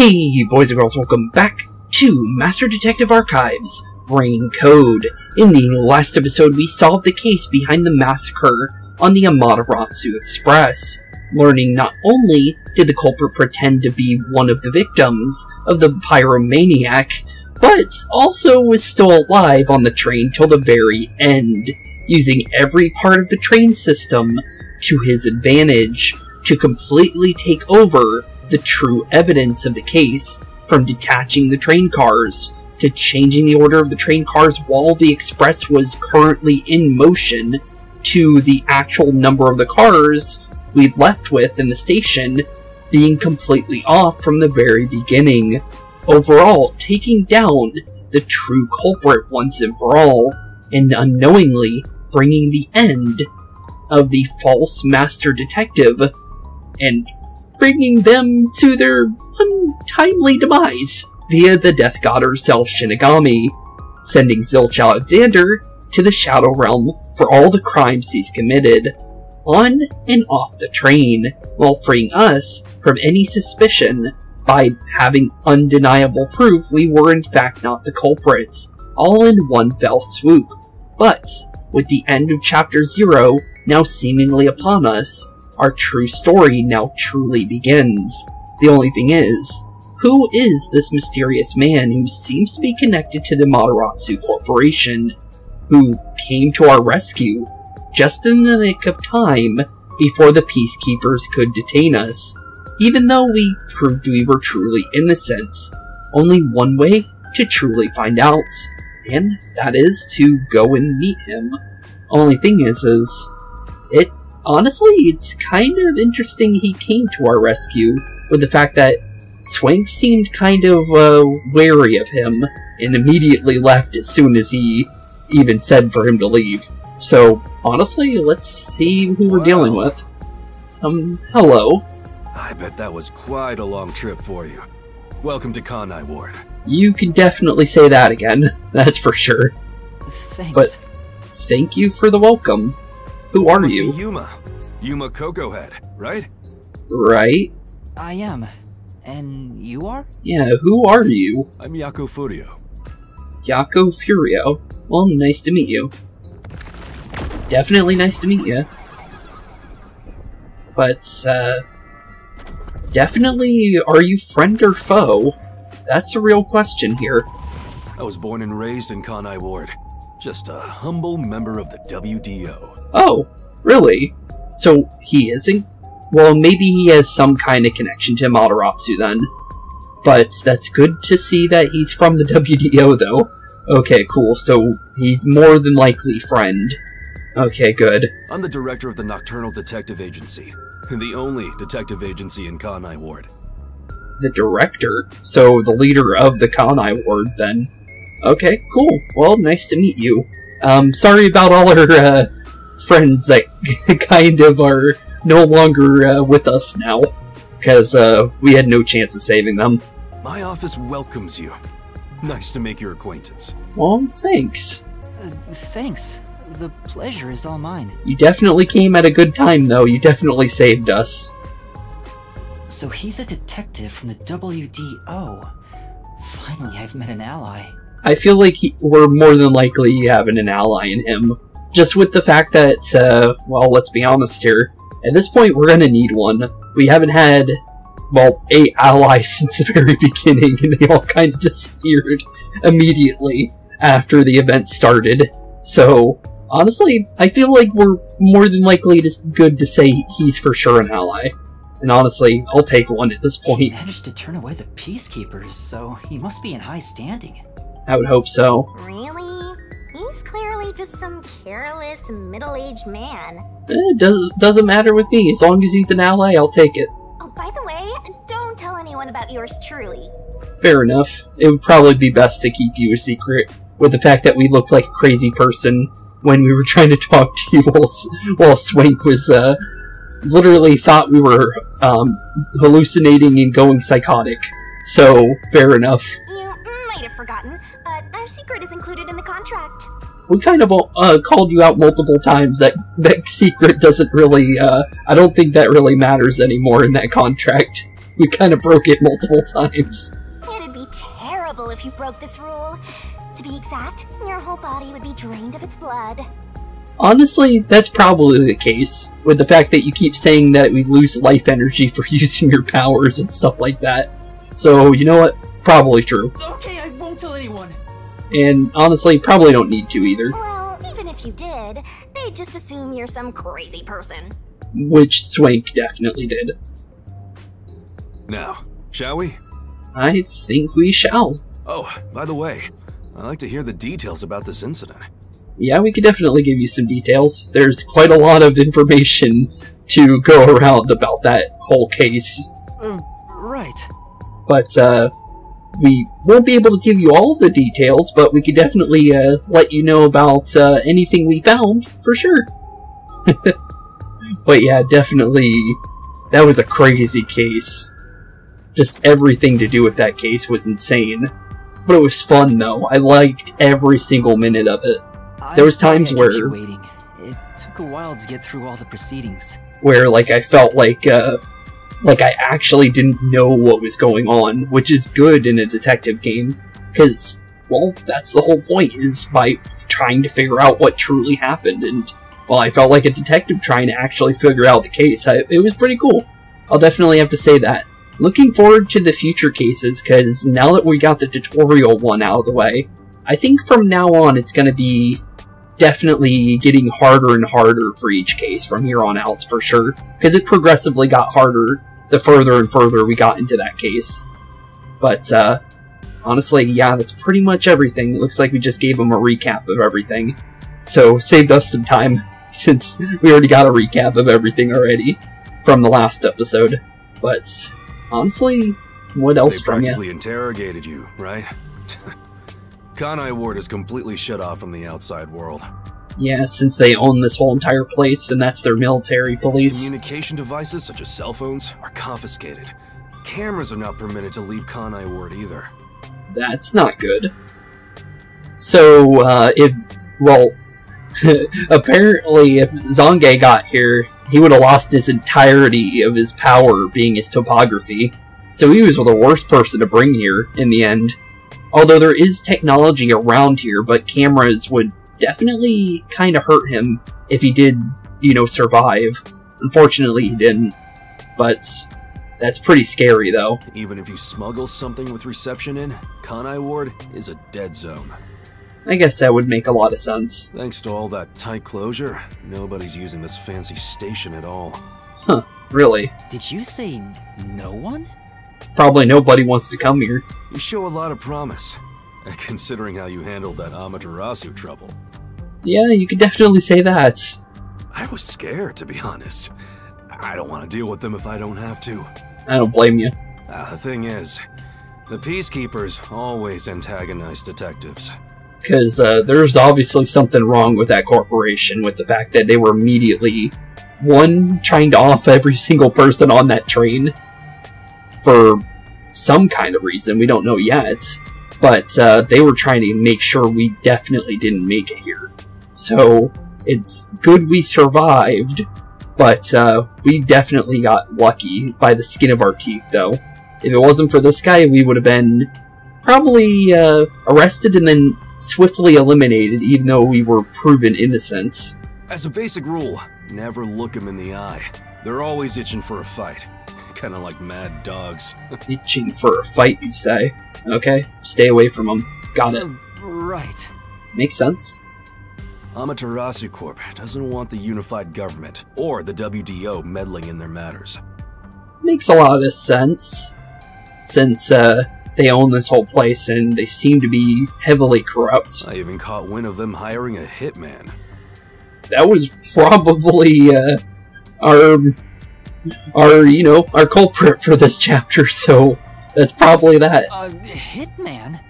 Hey boys and girls, welcome back to Master Detective Archives, Brain Code. In the last episode, we solved the case behind the massacre on the Amaterasu Express, learning not only did the culprit pretend to be one of the victims of the pyromaniac, but also was still alive on the train till the very end, using every part of the train system to his advantage to completely take over the true evidence of the case, from detaching the train cars to changing the order of the train cars while the express was currently in motion to the actual number of the cars we left with in the station being completely off from the very beginning. Overall, taking down the true culprit once and for all, and unknowingly bringing the end of the false master detective and bringing them to their untimely demise via the death god herself, Shinigami, sending Zilch Alexander to the Shadow Realm for all the crimes he's committed on and off the train, while freeing us from any suspicion by having undeniable proof we were in fact not the culprits, all in one fell swoop. But with the end of Chapter 0 now seemingly upon us, our true story now truly begins. The only thing is, who is this mysterious man who seems to be connected to the Amaterasu Corporation, who came to our rescue just in the nick of time before the peacekeepers could detain us, even though we proved we were truly innocent? Only one way to truly find out, and that is to go and meet him. Only thing is honestly, it's kind of interesting he came to our rescue, with the fact that Swank seemed kind of wary of him, and immediately left as soon as he even said for him to leave. So, honestly, let's see who we're dealing with. Hello. I bet that was quite a long trip for you. Welcome to Kanai Ward. You can definitely say that again, that's for sure. Thanks. But thank you for the welcome. Who are you? Yuma Kokohead, right? Right? I am. And you are? Yeah, who are you? I'm Yakou Furio. Yakou Furio. Well, nice to meet you. Definitely nice to meet you. But, definitely, are you friend or foe? That's a real question here. I was born and raised in Kanai Ward. Just a humble member of the WDO. Oh, really? So he isn't? Well, maybe he has some kind of connection to Amaterasu then. But that's good to see that he's from the WDO though. Okay, cool, so he's more than likely friend. Okay, good. I'm the director of the Nocturnal Detective Agency, the only detective agency in Kanai Ward. The director? So the leader of the Kanai Ward then. Okay, cool. Well, nice to meet you. Sorry about all our, friends that kind of are no longer, with us now. Because, we had no chance of saving them. My office welcomes you. Nice to make your acquaintance. Well, thanks. Thanks. The pleasure is all mine. You definitely came at a good time, though. You definitely saved us. So he's a detective from the WDO. Finally, I've met an ally. I feel like we're more than likely having an ally in him. Just with the fact that, well, let's be honest here. At this point, we're gonna need one. We haven't had, well, 8 allies since the very beginning, and they all kind of disappeared immediately after the event started. So, honestly, I feel like we're more than likely good to say he's for sure an ally. And honestly, I'll take one at this point. He managed to turn away the peacekeepers, so he must be in high standing. I would hope so. Really? He's clearly just some careless, middle-aged man. Doesn't matter with me. As long as he's an ally, I'll take it. Oh, by the way, don't tell anyone about yours truly. Fair enough. It would probably be best to keep you a secret, with the fact that we looked like a crazy person when we were trying to talk to you while Swank was, literally thought we were, hallucinating and going psychotic. So, fair enough. You might have forgotten, but our secret is included in the contract. We kind of called you out multiple times. That secret doesn't really, I don't think that really matters anymore in that contract. We kind of broke it multiple times. It'd be terrible if you broke this rule. To be exact, your whole body would be drained of its blood. Honestly, that's probably the case, with the fact that you keep saying that we lose life energy for using your powers and stuff like that. So, you know what? Probably true. Okay, I won't tell anyone. And honestly, probably don't need to either. Well, even if you did, they'd just assume you're some crazy person. Which Swank definitely did. Now, shall we? I think we shall. Oh, by the way, I'd like to hear the details about this incident. Yeah, we could definitely give you some details. There's quite a lot of information to go around about that whole case. Right. But, we won't be able to give you all the details, but we could definitely, let you know about, anything we found, for sure. But yeah, definitely, that was a crazy case. Just everything to do with that case was insane. But it was fun, though. I liked every single minute of it. There was times where... It took a while to get through all the proceedings. Where, like, I felt like I actually didn't know what was going on, which is good in a detective game. Because, well, that's the whole point, is by trying to figure out what truly happened. And, well, I felt like a detective trying to actually figure out the case. It was pretty cool. I'll definitely have to say that. Looking forward to the future cases, because now that we got the tutorial one out of the way, I think from now on it's going to be definitely getting harder and harder for each case from here on out, for sure, because it progressively got harder the further and further we got into that case. But, honestly, yeah, that's pretty much everything. It looks like we just gave them a recap of everything. So, saved us some time, since we already got a recap of everything already from the last episode. But, honestly, what else from you? They practically interrogated you, right? Kanai Ward is completely shut off from the outside world. Yeah, since they own this whole entire place, and that's their military police. Communication devices, such as cell phones, are confiscated. Cameras are not permitted to leave Kanai Ward either. That's not good. So, apparently if Zange got here, he would have lost his entirety of his power being his topography. So he was the worst person to bring here, in the end. Although there is technology around here, but cameras would definitely kind of hurt him if he did, you know, survive. Unfortunately, he didn't. But that's pretty scary, though. Even if you smuggle something with reception in, Kanai Ward is a dead zone. I guess that would make a lot of sense. Thanks to all that tight closure, nobody's using this fancy station at all. Huh, really? Did you say no one? Probably nobody wants to come here. You show a lot of promise, considering how you handled that Amaterasu trouble. Yeah, you could definitely say that. I was scared, to be honest. I don't want to deal with them if I don't have to. I don't blame you. The thing is, the Peacekeepers always antagonize detectives. Because there's obviously something wrong with that corporation, with the fact that they were immediately, one, trying to off every single person on that train for some kind of reason, we don't know yet, but they were trying to make sure we definitely didn't make it here. So, it's good we survived, but we definitely got lucky by the skin of our teeth, though. If it wasn't for this guy, we would have been probably arrested and then swiftly eliminated, even though we were proven innocent. As a basic rule, never look them in the eye. They're always itching for a fight. Kind of like mad dogs. Itching for a fight, you say? Okay, stay away from them. Got it. Right. Makes sense. Amaterasu Corp doesn't want the unified government or the WDO meddling in their matters. Makes a lot of sense, since they own this whole place and they seem to be heavily corrupt. I even caught wind of them hiring a hitman. That was probably our culprit for this chapter, so that's probably that. Hitman?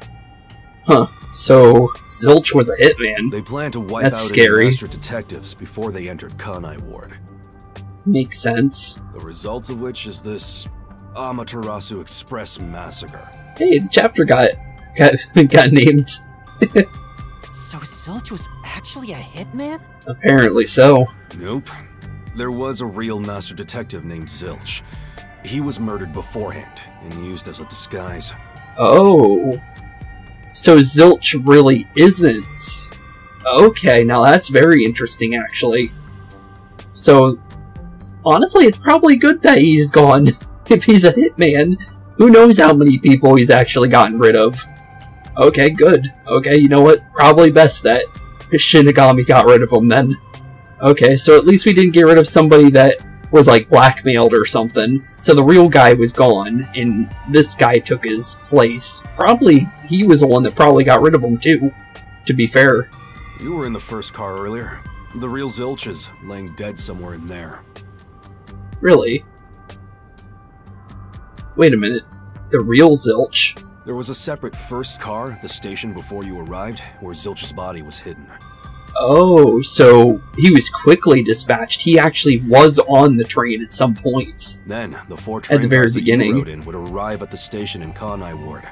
Huh. So, Zilch was a hitman. They plan to wipe That's out scary. master detectives before they entered Kanai Ward. Makes sense. The result of which is this Amaterasu Express massacre. Hey, the chapter got named. So Zilch was actually a hitman? Apparently so. Nope. There was a real master detective named Zilch. He was murdered beforehand and used as a disguise. Oh. So Zilch really isn't. Okay, now that's very interesting, actually. So, honestly, it's probably good that he's gone. If he's a hitman, who knows how many people he's actually gotten rid of. Okay, good. Okay, you know what? Probably best that Shinigami got rid of him then. Okay, so at least we didn't get rid of somebody that was like blackmailed or something. So the real guy was gone, and this guy took his place. Probably he was the one that probably got rid of him too, to be fair. You were in the first car earlier. The real Zilch is laying dead somewhere in there. Really? Wait a minute. The real Zilch? There was a separate first car at the station before you arrived, where Zilch's body was hidden. Oh, so he was quickly dispatched. He actually was on the train at some point. Then, the 4 train at the very cars beginning. that you rode in would arrive at the station in Kanai Ward.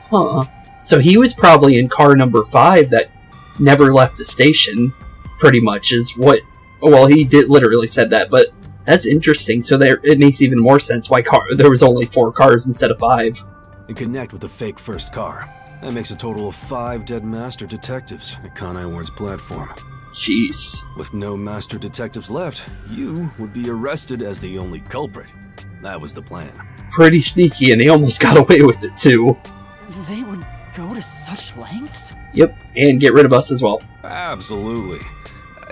Huh. So he was probably in car number 5 that never left the station, pretty much, is what... Well, he did literally said that, but that's interesting. So there, it makes even more sense why there was only 4 cars instead of 5. And connect with the fake first car. That makes a total of 5 dead master detectives at Kanai Ward's platform. Jeez. With no master detectives left, you would be arrested as the only culprit. That was the plan. Pretty sneaky, and they almost got away with it too. They would go to such lengths? Yep, and get rid of us as well. Absolutely.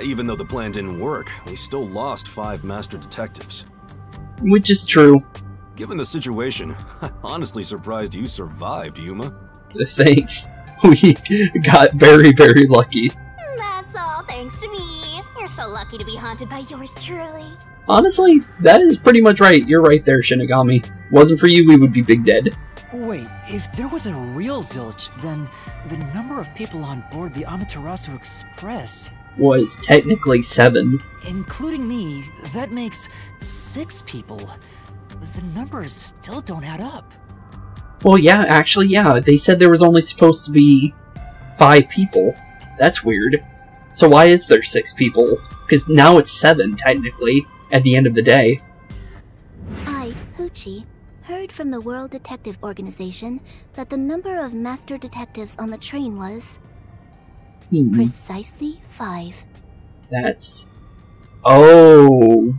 Even though the plan didn't work, we still lost 5 master detectives. Which is true. Given the situation, I'm honestly surprised you survived, Yuma. Thanks. We got very, very lucky. That's all thanks to me. You're so lucky to be haunted by yours truly. Honestly, that is pretty much right. You're right there, Shinigami. Wasn't for you, we would be big dead. Wait, if there was a real Zilch, then the number of people on board the Amaterasu Express... was technically 7. Including me, that makes 6 people. The numbers still don't add up. Well, yeah, actually, yeah. They said there was only supposed to be 5 people. That's weird. So why is there 6 people? Because now it's 7, technically, at the end of the day. I, Hoochie, heard from the World Detective Organization that the number of master detectives on the train was... precisely 5. That's... Oh...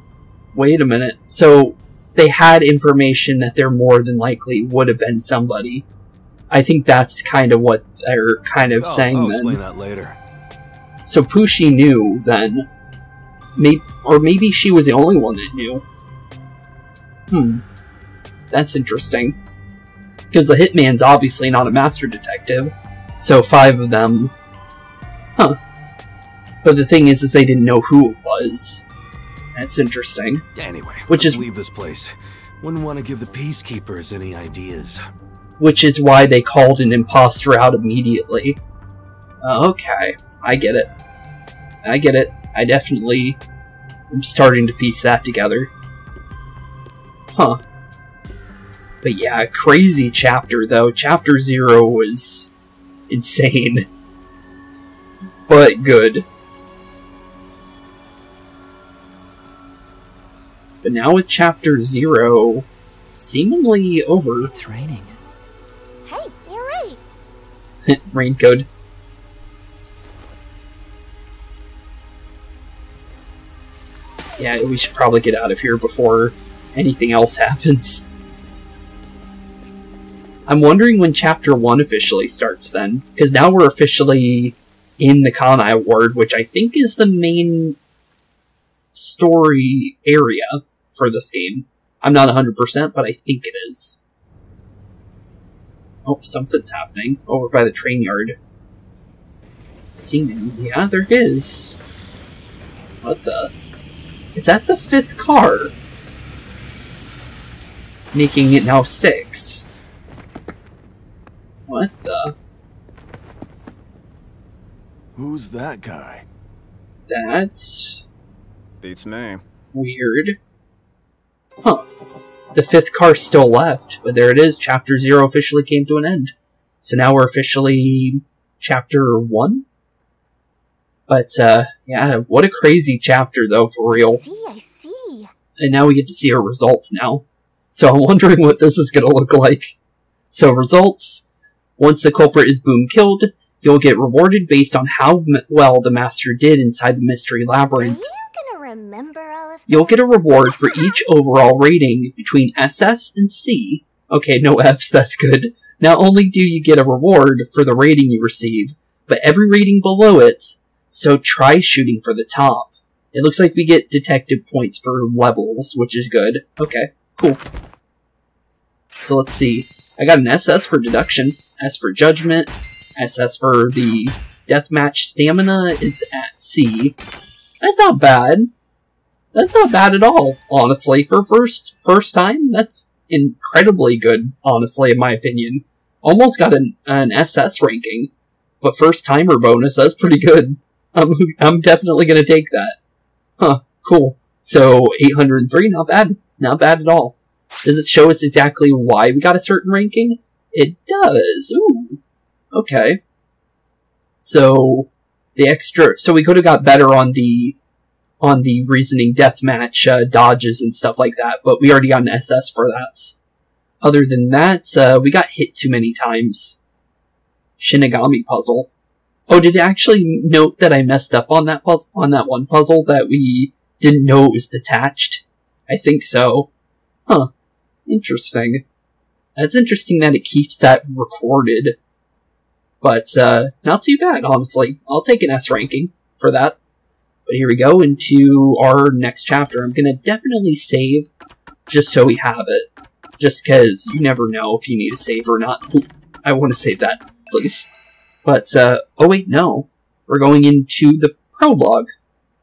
Wait a minute. So, they had information that there more than likely would have been somebody. I think that's kind of what they're kind of saying I'll then. explain that later. So Pushi knew then. Or maybe she was the only one that knew. That's interesting. Because the hitman's obviously not a master detective. So 5 of them... Huh. But the thing is they didn't know who it was. That's interesting. Anyway, let's leave this place. Wouldn't want to give the peacekeepers any ideas. Which is why they called an imposter out immediately. Okay, I get it. I get it. I definitely am starting to piece that together. Huh. But yeah, crazy chapter though. Chapter 0 was insane. But good. But now with Chapter 0 seemingly over. It's raining. Hey, you're right. Raincoat. Yeah, we should probably get out of here before anything else happens. I'm wondering when Chapter 1 officially starts then. Because now we're officially in the Kanai Ward, which I think is the main story area for this game. I'm not 100%, but I think it is. Oh, something's happening over by the train yard. Seeming, yeah, there is. What the? Is that the 5th car? Making it now 6. What the? Who's that guy? That's... Beats me. weird. Huh. The 5th car still left, but there it is. Chapter 0 officially came to an end. So now we're officially Chapter 1? But, yeah, what a crazy chapter, though, for real. I see. and now we get to see our results now. So I'm wondering what this is going to look like. So results, once the culprit is boom killed, you'll get rewarded based on how well the master did inside the mystery labyrinth. Are you gonna remember all of this? You'll get a reward for each overall rating between SS and C. Okay, no Fs, that's good. Not only do you get a reward for the rating you receive, but every rating below it, so try shooting for the top. It looks like we get detective points for levels, which is good. Okay, cool. So let's see. I got an SS for deduction, S for judgment, SS for the deathmatch stamina is at C. That's not bad. That's not bad at all, honestly. For first time, that's incredibly good, honestly, in my opinion. Almost got an SS ranking, but first timer bonus, that's pretty good. I'm definitely gonna take that. Huh, cool. So 803, not bad. Not bad at all. Does it show us exactly why we got a certain ranking? It does. Ooh. Okay. So the extra, so we could have got better on the reasoning deathmatch dodges and stuff like that, but we already got an SS for that. Other than that, we got hit too many times. Shinigami puzzle. Oh, did it actually note that I messed up on that puzzle, on that one puzzle that we didn't know it was detached? I think so. Huh. Interesting. That's interesting that it keeps that recorded. But, not too bad, honestly. I'll take an S ranking for that. But here we go into our next chapter. I'm gonna definitely save, just so we have it. Just cause you never know if you need a save or not. Ooh, I want to save that, please. But, oh wait, no. We're going into the prologue.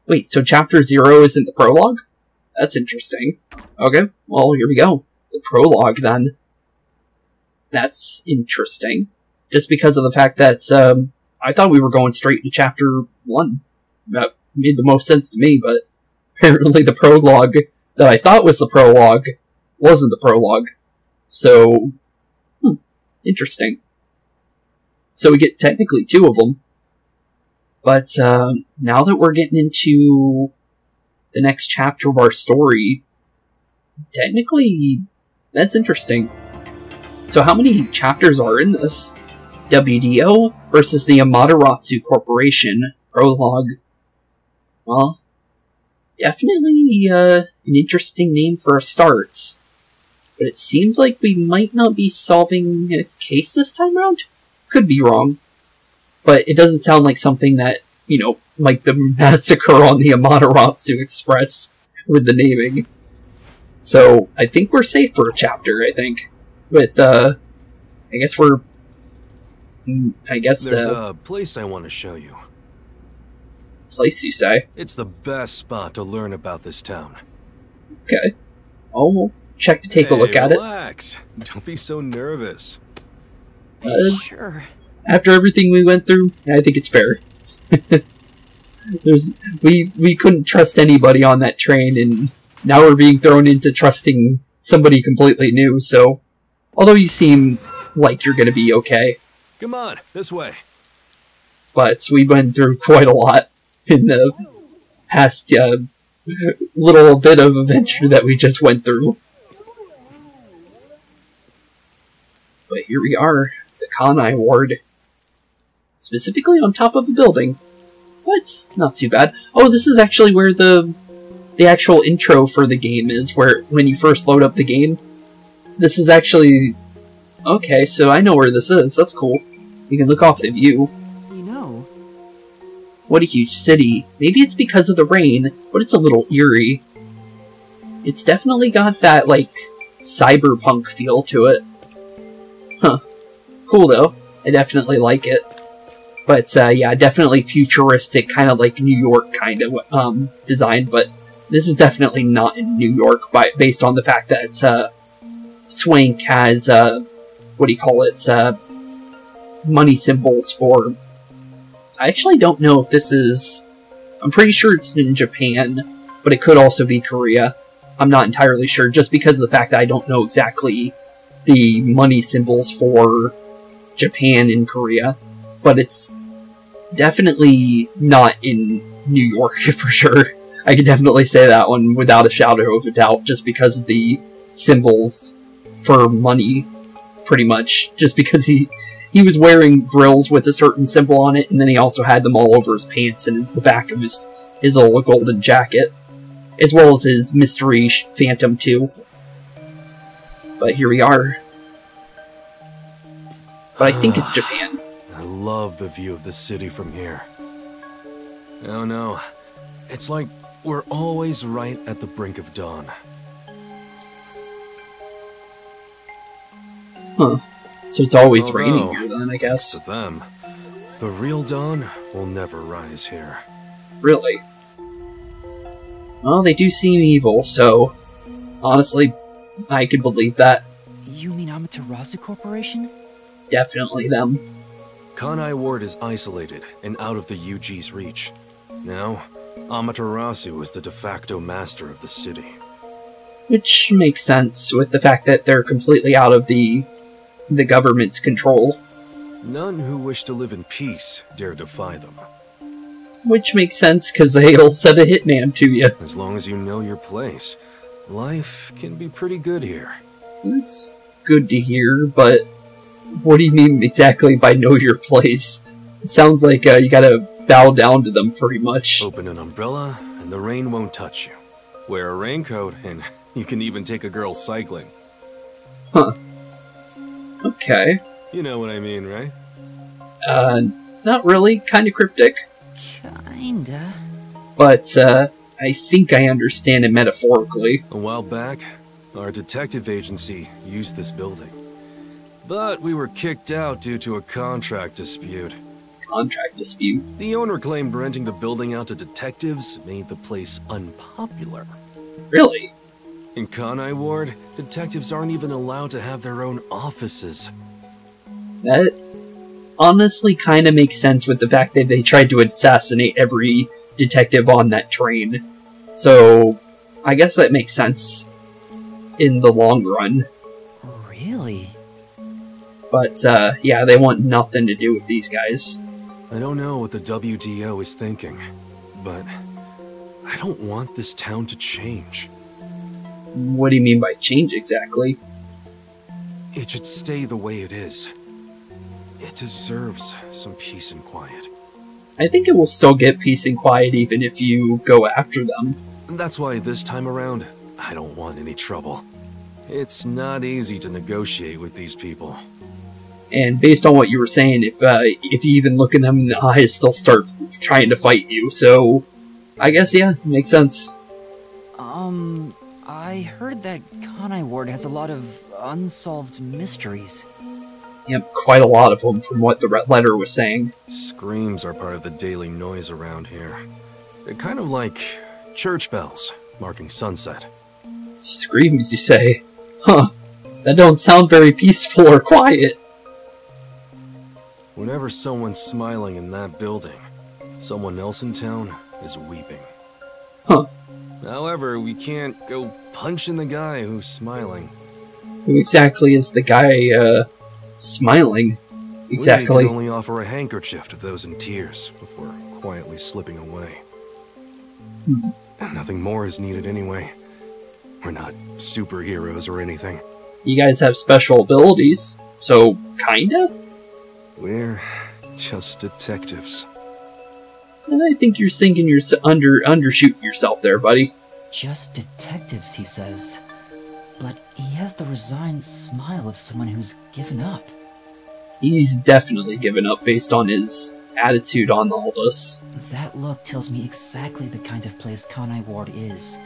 Wait, so chapter 0 isn't the prologue? That's interesting. Okay, well, here we go. The prologue, then. That's interesting. Just because of the fact that, I thought we were going straight into chapter 1. That made the most sense to me, but apparently the prologue that I thought was the prologue wasn't the prologue. So, interesting. So we get technically 2 of them. But, now that we're getting into the next chapter of our story, technically, that's interesting. So how many chapters are in this? WDO versus the Amaterasu Corporation prologue. Well, definitely an interesting name for a start. But it seems like we might not be solving a case this time around? Could be wrong. But it doesn't sound like something that, you know, like the massacre on the Amaterasu Express with the naming. So, I think we're safe for a chapter, I think. With, I guess we're... There's a place I want to show you. Place, you say? It's the best spot to learn about this town. Okay. We'll take a look at relax. Don't be so nervous. Sure. After everything we went through, I think it's fair. We couldn't trust anybody on that train, and now we're being thrown into trusting somebody completely new, so... Although you seem like you're gonna be okay. Come on, this way. But we went through quite a lot in the past little bit of adventure that we just went through. But here we are, the Kanai Ward. Specifically on top of a building. But not too bad. Oh, this is actually where the actual intro for the game is, where when you first load up the game. This is actually... Okay, so I know where this is. That's cool. You can look off the view. You know... What a huge city. Maybe it's because of the rain, but it's a little eerie. It's definitely got that, like, cyberpunk feel to it. Huh. Cool, though. I definitely like it. But, yeah, definitely futuristic, kind of like New York kind of design, but this is definitely not in New York, based on the fact that, Swank has, what do you call it, money symbols for... I actually don't know if this is... I'm pretty sure it's in Japan, but it could also be Korea. I'm not entirely sure, just because of the fact that I don't know exactly the money symbols for Japan and Korea. But it's definitely not in New York, for sure. I could definitely say that one without a shadow of a doubt, just because of the symbols for money, pretty much. Just because he was wearing grills with a certain symbol on it, and then he also had them all over his pants and in the back of his old golden jacket, as well as his mystery phantom too. But here we are. But I think it's Japan. I love the view of the city from here. Oh no, it's like we're always right at the brink of dawn. Huh. So it's always raining here then, I guess. To them, the real dawn will never rise here. Really? Well, they do seem evil, so honestly, I could believe that. You mean Amaterasu Corporation? Definitely them. Kanai Ward is isolated and out of the UG's reach. Now, Amaterasu is the de facto master of the city. Which makes sense with the fact that they're completely out of the government's control. None who wish to live in peace dare defy them. Which makes sense, because they'll send a hitman to you. As long as you know your place, life can be pretty good here. That's good to hear, but what do you mean exactly by know your place? It sounds like you gotta bow down to them, pretty much. Open an umbrella, and the rain won't touch you. Wear a raincoat, and you can even take a girl cycling. Huh. Okay. You know what I mean, right? Not really. Kinda cryptic. Kinda. But, I think I understand it metaphorically. A while back, our detective agency used this building. But we were kicked out due to a contract dispute. Contract dispute? The owner claimed renting the building out to detectives made the place unpopular. Really? In Kanai Ward, detectives aren't even allowed to have their own offices. That honestly kind of makes sense with the fact that they tried to assassinate every detective on that train. So, I guess that makes sense in the long run. Really? But, yeah, they want nothing to do with these guys. I don't know what the WDO is thinking, but I don't want this town to change. What do you mean by change exactly? It should stay the way it is. It deserves some peace and quiet. I think it will still get peace and quiet even if you go after them. That's why this time around, I don't want any trouble. It's not easy to negotiate with these people. And based on what you were saying, if you even look at them in the eyes, they'll start trying to fight you. So, I guess, yeah, makes sense. I heard that Kanai Ward has a lot of unsolved mysteries. Yep, quite a lot of them from what the red letter was saying. Screams are part of the daily noise around here. They're kind of like church bells marking sunset. Screams, you say? Huh. That don't sound very peaceful or quiet. Whenever someone's smiling in that building, someone else in town is weeping. Huh. However, we can't go punching the guy who's smiling. Who exactly is the guy, smiling? Exactly. We can only offer a handkerchief to those in tears before quietly slipping away. And nothing more is needed anyway. We're not superheroes or anything. You guys have special abilities, so kinda? We're just detectives. I think you're thinking you're undershooting yourself there, buddy. Just detectives, he says. But he has the resigned smile of someone who's given up. He's definitely given up based on his attitude on all this. That look tells me exactly the kind of place Kanai Ward is.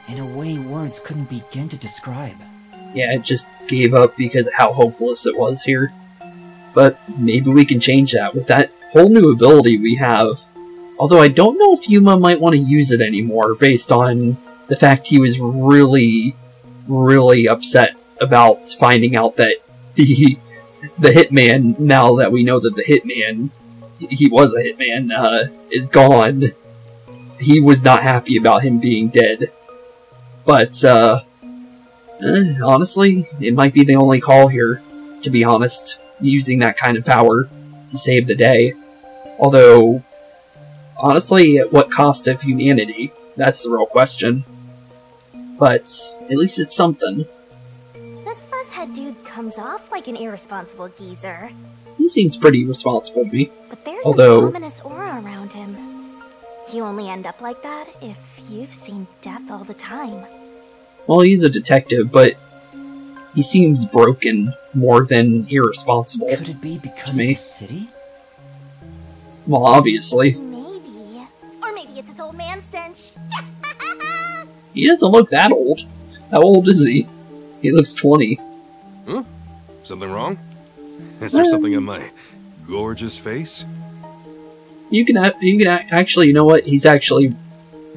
In a way words couldn't begin to describe. Yeah, it just gave up because of how hopeless it was here. But maybe we can change that with that whole new ability we have. Although I don't know if Yuma might want to use it anymore based on the fact he was really, really upset about finding out that the hitman, now that we know that the hitman, he was a hitman, is gone. He was not happy about him being dead. But, honestly, it might be the only call here, to be honest, using that kind of power to save the day. Although, honestly, at what cost of humanity? That's the real question. But at least it's something. This fusshead dude comes off like an irresponsible geezer. He seems pretty responsible to me. But there's Although, an ominous aura around him. You only end up like that if you've seen death all the time. well, he's a detective, but he seems broken more than irresponsible. Could it be because of me. the city? Well, obviously. Maybe. Or maybe it's its old man stench. He doesn't look that old. How old is he? He looks 20. Huh? Something wrong? Is there something on my gorgeous face? You can actually, you know what? He's actually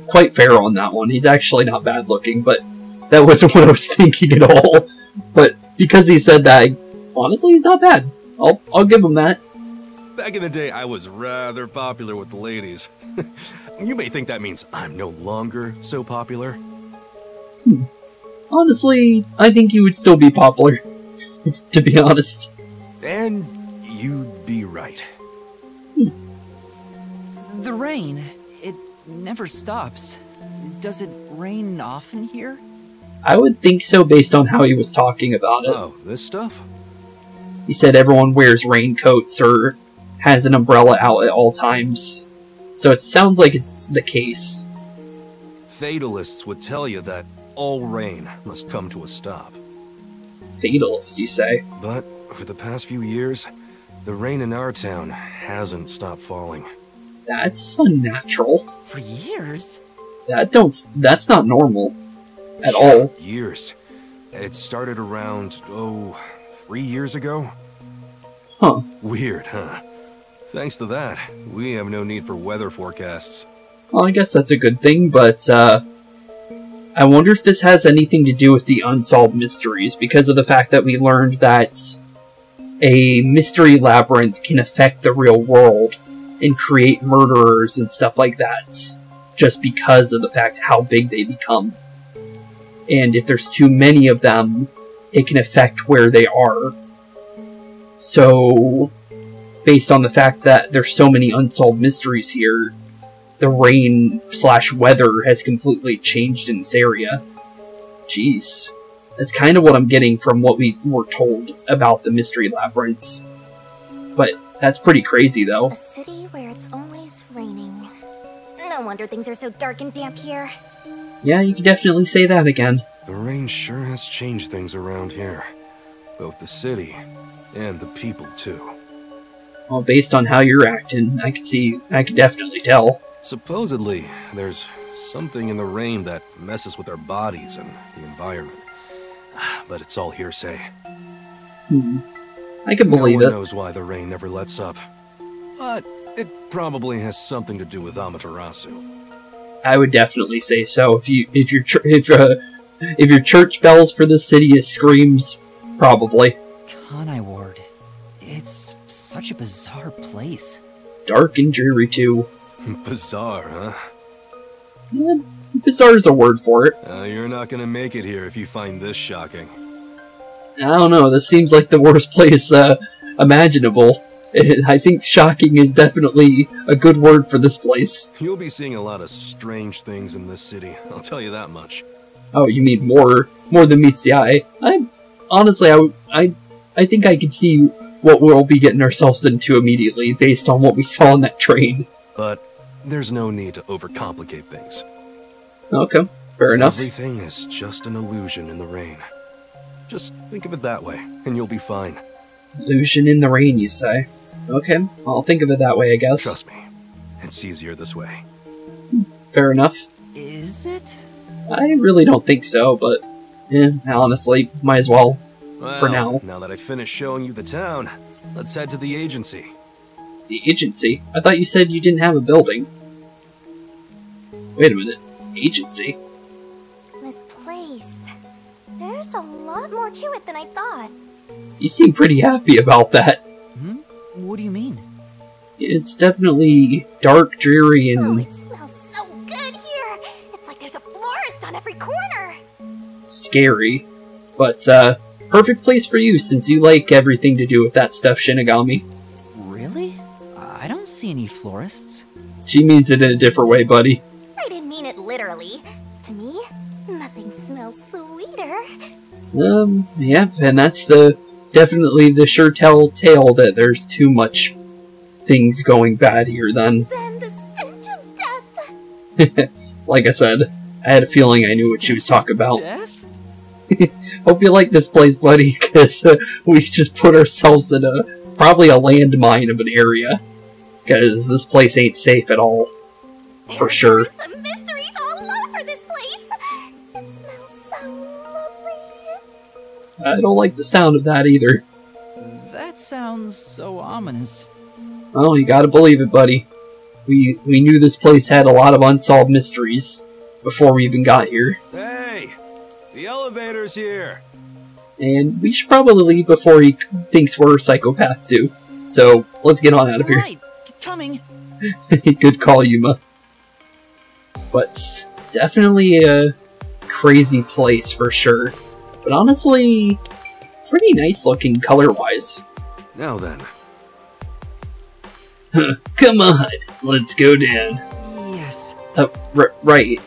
quite fair on that one. He's actually not bad looking, but that wasn't what I was thinking at all. But because he said that, honestly, he's not bad. I'll give him that. Back in the day, I was rather popular with the ladies. You may think that means I'm no longer so popular. Honestly, I think he would still be popular, to be honest. And you'd be right. The rain, it never stops. Does it rain often here? I would think so based on how he was talking about it. Oh, this stuff? He said everyone wears raincoats or has an umbrella out at all times. So it sounds like it's the case. Fatalists would tell you that all rain must come to a stop. Fatalist, you say? But for the past few years, the rain in our town hasn't stopped falling. That's unnatural. For years? That's not normal. At all. Years. It started around, 3 years ago? Huh. Weird, huh? Thanks to that, we have no need for weather forecasts. Well, I guess that's a good thing, but, I wonder if this has anything to do with the unsolved mysteries, because of the fact that we learned that a mystery labyrinth can affect the real world and create murderers and stuff like that, just because of the fact how big they become. And if there's too many of them, it can affect where they are. So, based on the fact that there's so many unsolved mysteries here, the rain/weather has completely changed in this area. Jeez. That's kind of what I'm getting from what we were told about the mystery labyrinths. But that's pretty crazy, though. A city where it's always raining. No wonder things are so dark and damp here. Yeah, you can definitely say that again. The rain sure has changed things around here. Both the city and the people, too. Well, based on how you're acting, I could definitely tell. Supposedly, there's something in the rain that messes with our bodies and the environment. But it's all hearsay. I can believe no one it. knows why the rain never lets up. But it probably has something to do with Amaterasu. I would definitely say so. If your church bells for the city screams, probably. Kanai Ward. It's such a bizarre place. Dark and dreary too. Bizarre, huh? Bizarre is a word for it. You're not gonna make it here if you find this shocking. I don't know. This seems like the worst place imaginable. I think shocking is definitely a good word for this place. You'll be seeing a lot of strange things in this city, I'll tell you that much. Oh, you mean more than meets the eye? Honestly, I think I can see what we'll be getting ourselves into immediately based on what we saw on that train. But there's no need to overcomplicate things. Okay, fair enough. Everything is just an illusion in the rain. Just think of it that way, and you'll be fine. Illusion in the rain, you say? Okay, I'll think of it that way, I guess. Trust me, it's easier this way. Fair enough. Is it? I really don't think so, but honestly, might as well. Well, for now. Now that I've finished showing you the town, let's head to the agency. The agency? I thought you said you didn't have a building. Wait a minute. Agency? This place. There's a lot more to it than I thought. You seem pretty happy about that. What do you mean? It's definitely dark, dreary, Oh, and it smells so good here. It's like there's a florist on every corner. scary. But, perfect place for you since you like everything to do with that stuff, Shinigami. Really? I don't see any florists. She means it in a different way, buddy. I didn't mean it literally. Yep, and that's definitely the sure tell tale that there's too much things going bad here then. Then the stench of death. Like I said, I had a feeling I knew what she was talking about. Death? Hope you like this place, buddy, because we just put ourselves in probably a landmine of an area. Because this place ain't safe at all. For sure. There are some mysteries all over this place. It smells so lovely. I don't like the sound of that either. That sounds so ominous. Well, you gotta believe it, buddy. We knew this place had a lot of unsolved mysteries before we even got here. Hey! The elevator's here! And we should probably leave before he thinks we're a psychopath too. So, let's get on out of here. Right, coming. Good call, Yuma. But definitely a crazy place for sure. But honestly, pretty nice looking color-wise. Now then. Come on, let's go down. Yes. Right.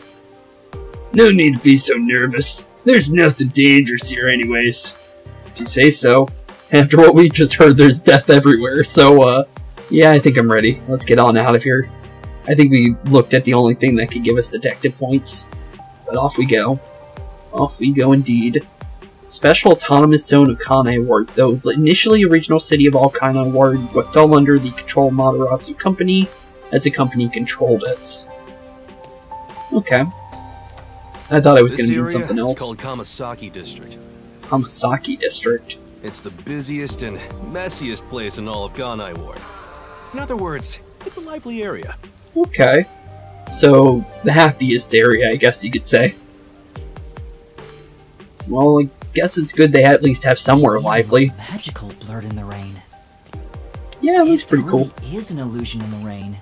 No need to be so nervous. There's nothing dangerous here anyways. If you say so. After what we just heard, there's death everywhere. So, yeah, I think I'm ready. Let's get on out of here. I think we looked at the only thing that could give us detective points. But off we go. Off we go indeed. Special autonomous zone of Kanai Ward. Though the initially original city of all Kanai Ward, but fell under the control of Materasu Company, as the company controlled it. Okay. I thought it was going to mean something else. It's called Kamasaki District. Kamasaki District. It's the busiest and messiest place in all of Kanai Ward. In other words, it's a lively area. Okay. So, the happiest area, I guess you could say. Well, I guess it's good they at least have somewhere lively. Magical blurred in the rain. Yeah, it looks pretty cool. If there is an illusion in the rain,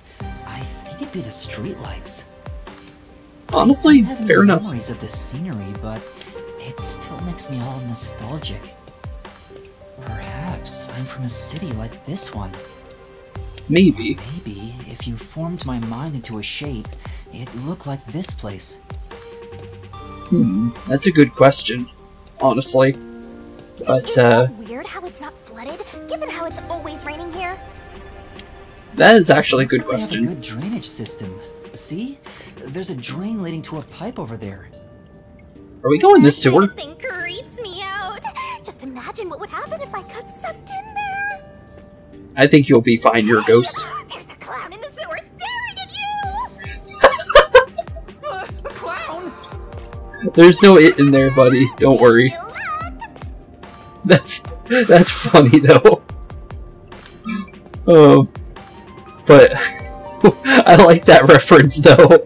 I think it'd be the streetlights. Honestly, I don't have fair any enough. memories of the scenery, but it still makes me all nostalgic. Perhaps I'm from a city like this one. Maybe. Maybe if you formed my mind into a shape, it'd look like this place. That's a good question, honestly. But, Isn't it weird how it's not flooded, given how it's always raining here? that is actually a good Looks like they have a question. good drainage system. See? There's a drain leading to a pipe over there. Are we going this sewer? That thing creeps me out. Just imagine what would happen if I got sucked in there. I think you'll be fine, you're a ghost. There's a clown in the sewer staring at you. A clown? There's no it in there, buddy. Don't worry. That's funny, though. But I like that reference, though.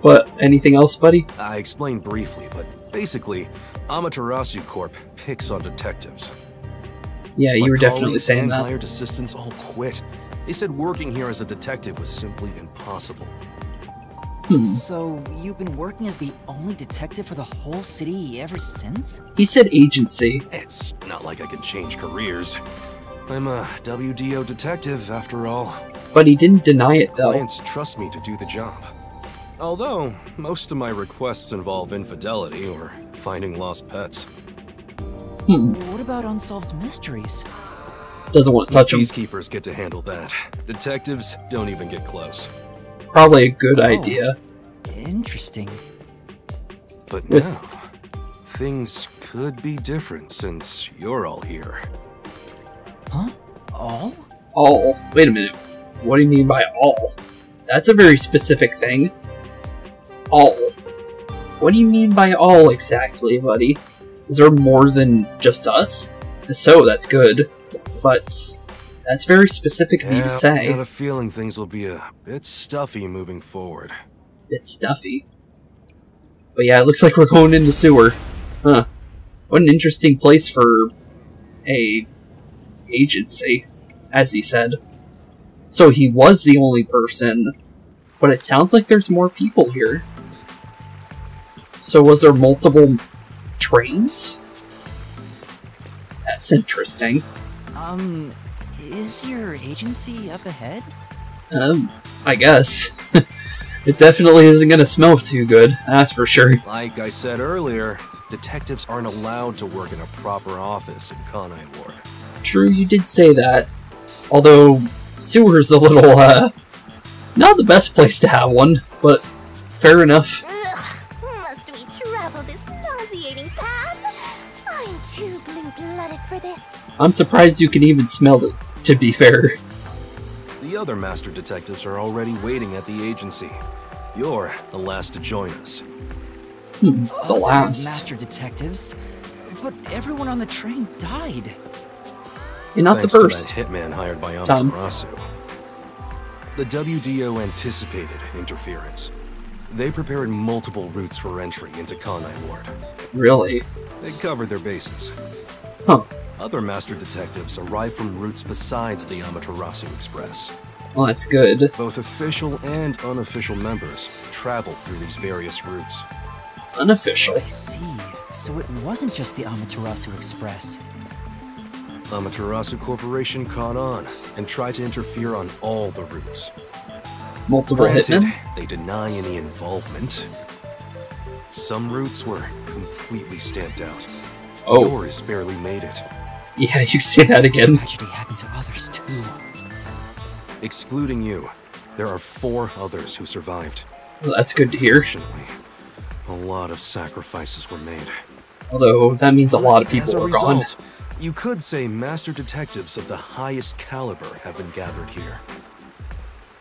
But anything else, buddy? I explained briefly, but basically, Amaterasu Corp picks on detectives. Yeah, you My were definitely colleagues saying and that. hired assistants all quit. They said working here as a detective was simply impossible. So, you've been working as the only detective for the whole city ever since? He said agency. It's not like I could change careers. I'm a WDO detective, after all. But he didn't deny it, though. Clients trust me to do the job. Although, most of my requests involve infidelity or finding lost pets. What about unsolved mysteries? Doesn't want to touch him. Peacekeepers get to handle that. Detectives don't even get close. Probably a good idea. Interesting. But now, things could be different since you're all here. Huh? All? All. Wait a minute. What do you mean by all? That's a very specific thing. All. What do you mean by all exactly, buddy? Is there more than just us? If so, that's good. But that's very specific of you to I say. got a feeling things will be a bit stuffy moving forward. Bit stuffy. But yeah, it looks like we're going in the sewer. Huh. What an interesting place for a agency, as he said. So he was the only person, but it sounds like there's more people here. So was there multiple trains? That's interesting. Is your agency up ahead? I guess. It definitely isn't gonna smell too good, that's for sure. Like I said earlier, detectives aren't allowed to work in a proper office in Kanai Ward. True, you did say that. Although, sewer's a little, not the best place to have one, but fair enough. Ugh, must we travel this nauseating path? I'm too blue-blooded for this. I'm surprised you can even smell it, to be fair. The other master detectives are already waiting at the agency. You're the last to join us. The last. Master detectives, but everyone on the train died. You're not Thanks the first. to that hitman hired by Tom. Amaterasu. The WDO anticipated interference. They prepared multiple routes for entry into Kanai Ward. Really? They covered their bases. Huh. Other master detectives arrived from routes besides the Amaterasu Express. Well, that's good. Both official and unofficial members traveled through these various routes. Unofficial. I see. So it wasn't just the Amaterasu Express. Amaterasu Corporation caught on and tried to interfere on all the routes. Multiple Granted, hitmen? they deny any involvement. Some routes were completely stamped out. Oh. Yours barely made it. Yeah, you can say that again. Tragedy happened to others too. Excluding you, there are 4 others who survived. Well, that's good to hear. Fortunately, a lot of sacrifices were made. Although, that means a lot of As people a are gone. result, you could say master detectives of the highest caliber have been gathered here.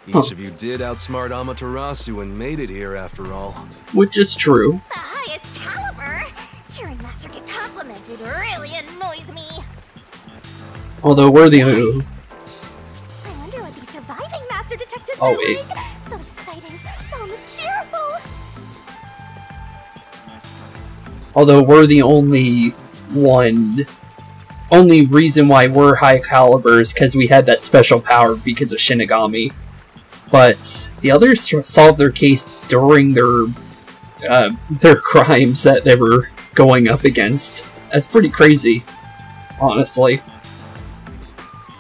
Each of you did outsmart Amaterasu and made it here after all. Which is true. The highest caliber? Hearing Master get complimented really annoys me. Although we're the... I wonder what these surviving Master Detectives Oh, are wait. like. So exciting, so mysterious. Although we're the only reason why we're high caliber is because we had that special power because of Shinigami. But the others solved their case during their crimes that they were going up against. That's pretty crazy, honestly.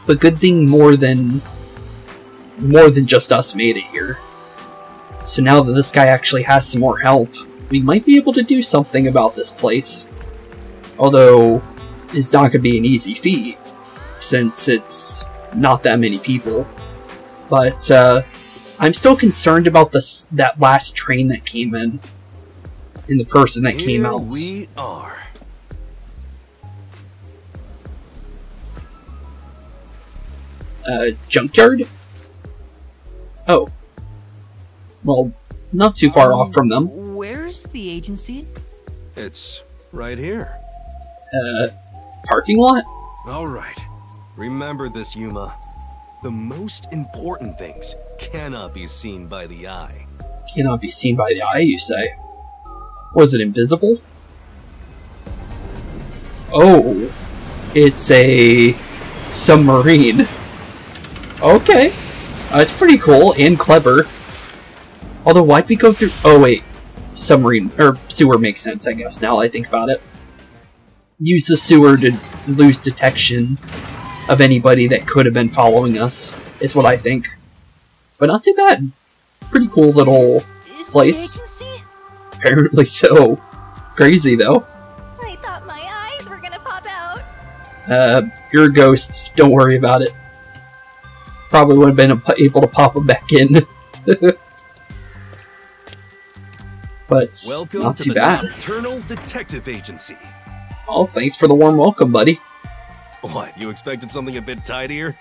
But good thing more than just us made it here. So now that this guy actually has some more help, we might be able to do something about this place. Although, it's not going to be an easy feat, since it's not that many people. But, I'm still concerned about that last train that came in. And the person that came out. Here we are. Junkyard? Oh. Well, not too far off from them. Where's the agency? It's right here. Parking lot? Alright. Remember this, Yuma. The most important things cannot be seen by the eye. Cannot be seen by the eye, you say? Was it invisible? Oh. It's a submarine. Okay. That's pretty cool and clever. Although, why'd we go through... Oh, wait. Submarine, or sewer makes sense, I guess, now I think about it. Use the sewer to lose detection of anybody that could have been following us, is what I think. But not too bad. Pretty cool little place. The agency? Apparently so. Crazy, though. I thought my eyes were gonna pop out. You're a ghost. Don't worry about it. Probably would have been able to pop them back in. But Welcome not to too the bad. Nocturnal Detective Agency. Oh, thanks for the warm welcome, buddy. What, you expected something a bit tidier?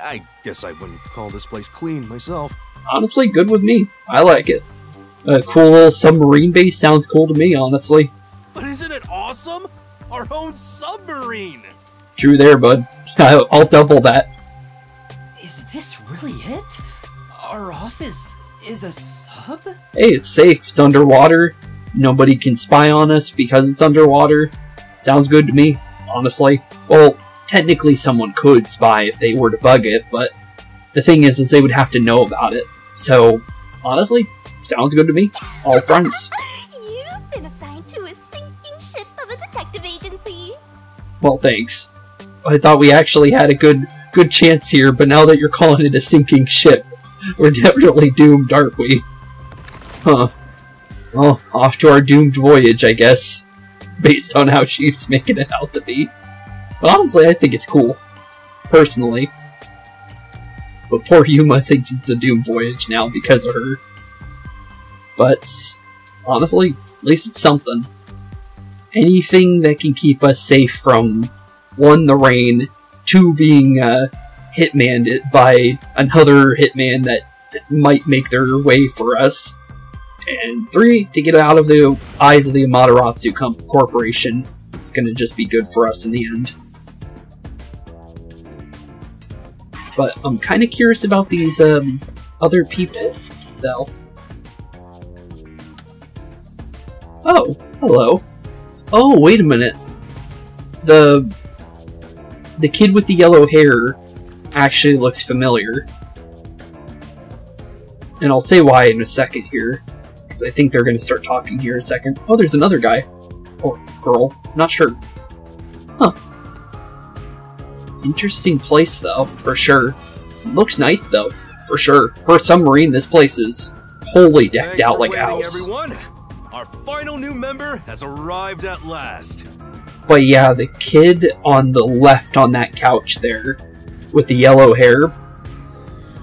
I guess I wouldn't call this place clean myself. Honestly, good with me. I like it. A cool little submarine base sounds cool to me, honestly. But isn't it awesome? Our own submarine! True there, bud. I'll double that. Is this really it? Our office is a sub? Hey, it's safe. It's underwater. Nobody can spy on us because it's underwater. Sounds good to me, honestly. Well, technically someone could spy if they were to bug it, but the thing is they would have to know about it. So, honestly, sounds good to me. All friends. You've been assigned to a sinking ship of a detective agency. Well, thanks. I thought we actually had a good chance here, but now that you're calling it a sinking ship, we're definitely doomed, aren't we? Huh. Well, off to our doomed voyage, I guess. Based on how she's making it out to be. But honestly, I think it's cool. Personally. But poor Yuma thinks it's a doomed voyage now because of her. But, honestly, at least it's something. Anything that can keep us safe from, 1, the rain, 2, being hitmaned by another hitman that might make their way for us, and 3, to get out of the eyes of the Amaterasu Corporation. It's gonna just be good for us in the end. But I'm kind of curious about these other people, though. Oh, hello. Oh, wait a minute. The kid with the yellow hair actually looks familiar. And I'll say why in a second here, because I think they're going to start talking here in a second. Oh, there's another guy. Or girl. Not sure. Huh. Interesting place, though, for sure. Looks nice, though, for sure. For a submarine, this place is wholly decked out like a house. Everyone. Our final new member has arrived at last. But yeah, the kid on the left on that couch there, with the yellow hair,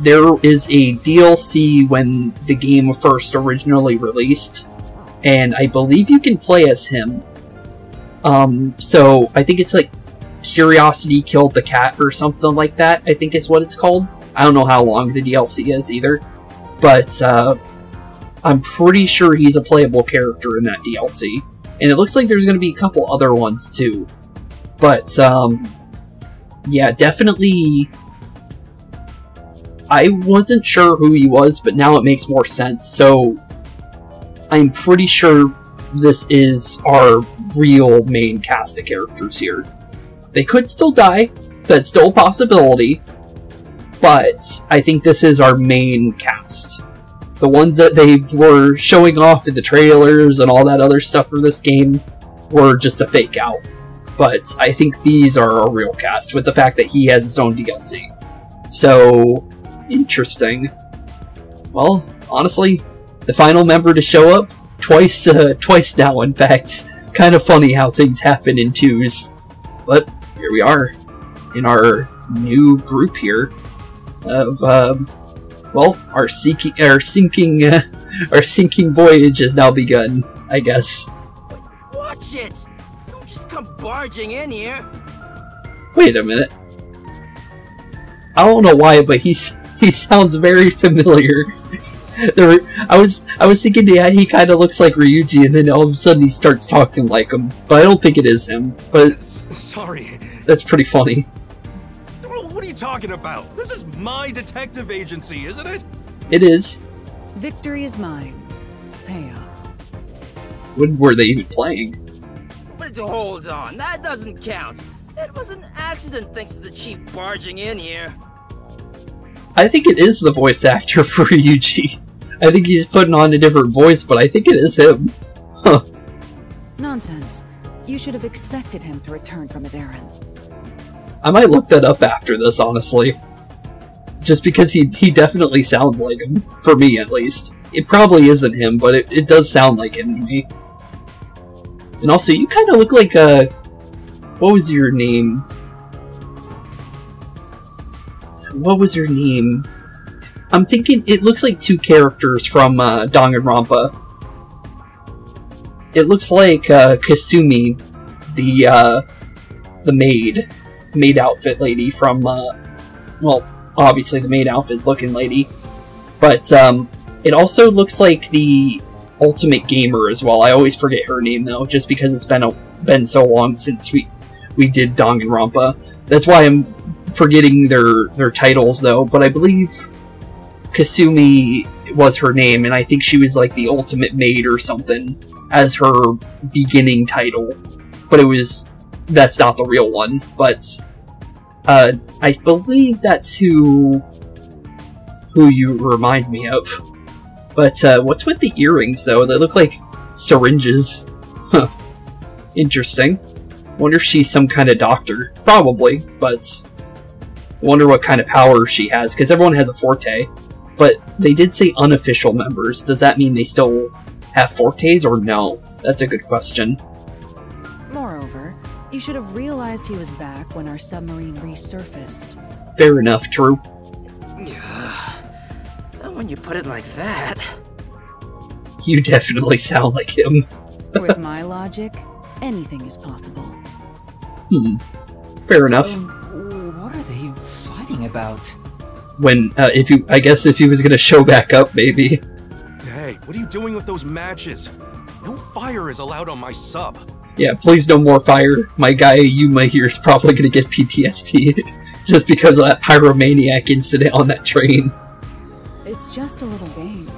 there is a DLC when the game first originally released, and I believe you can play as him. So I think it's like Curiosity Killed the Cat or something like that, I think is what it's called. I don't know how long the DLC is either, but I'm pretty sure he's a playable character in that DLC. And it looks like there's going to be a couple other ones too. But, yeah, definitely. I wasn't sure who he was, but now it makes more sense. So, I'm pretty sure this is our real main cast of characters here. They could still die. That's still a possibility. But I think this is our main cast. The ones that they were showing off in the trailers and all that other stuff for this game were just a fake out. But I think these are a real cast, with the fact that he has his own DLC. So, interesting. Well, honestly, the final member to show up, twice now in fact. Kind of funny how things happen in twos. But here we are, in our new group here of, well, our sinking voyage has now begun, I guess. Watch it! Don't just come barging in here. Wait a minute. I don't know why, but he sounds very familiar. I was thinking, yeah, he kind of looks like Ryuji, and then all of a sudden he starts talking like him. But I don't think it is him. But sorry, that's pretty funny. What are you talking about? This is my detective agency, isn't it? It is. Victory is mine. Pay up. When were they even playing? But hold on, that doesn't count. It was an accident thanks to the chief barging in here. I think it is the voice actor for Ryuji. I think he's putting on a different voice, but I think it is him. Huh. Nonsense. You should have expected him to return from his errand. I might look that up after this, honestly. Just because he definitely sounds like him. For me, at least. It probably isn't him, but it does sound like him to me. And also, you kind of look like what was your name? What was your name? I'm thinking it looks like two characters from Danganronpa. It looks like Kasumi, the maid outfit lady from, well, obviously the maid outfit looking lady. But it also looks like the Ultimate Gamer as well. I always forget her name though, just because it's been so long since we did Danganronpa. That's why I'm forgetting their titles though, but I believe Kasumi was her name, and I think she was like the Ultimate Maid or something as her beginning title. But that's not the real one, but I believe that's who you remind me of. But what's with the earrings though? They look like syringes. Huh. Interesting. Wonder if she's some kind of doctor. Probably, but wonder what kind of power she has, because everyone has a forte. But they did say unofficial members. Does that mean they still have fortes or no? That's a good question. Moreover, you should have realized he was back when our submarine resurfaced. Fair enough, true. When you put it like that... You definitely sound like him. With my logic, anything is possible. Fair enough. What are they fighting about? When, I guess if he was gonna show back up, maybe. Hey, what are you doing with those matches? No fire is allowed on my sub. Yeah, please no more fire. My guy Yuma here is probably gonna get PTSD just because of that pyromaniac incident on that train. It's just a little game.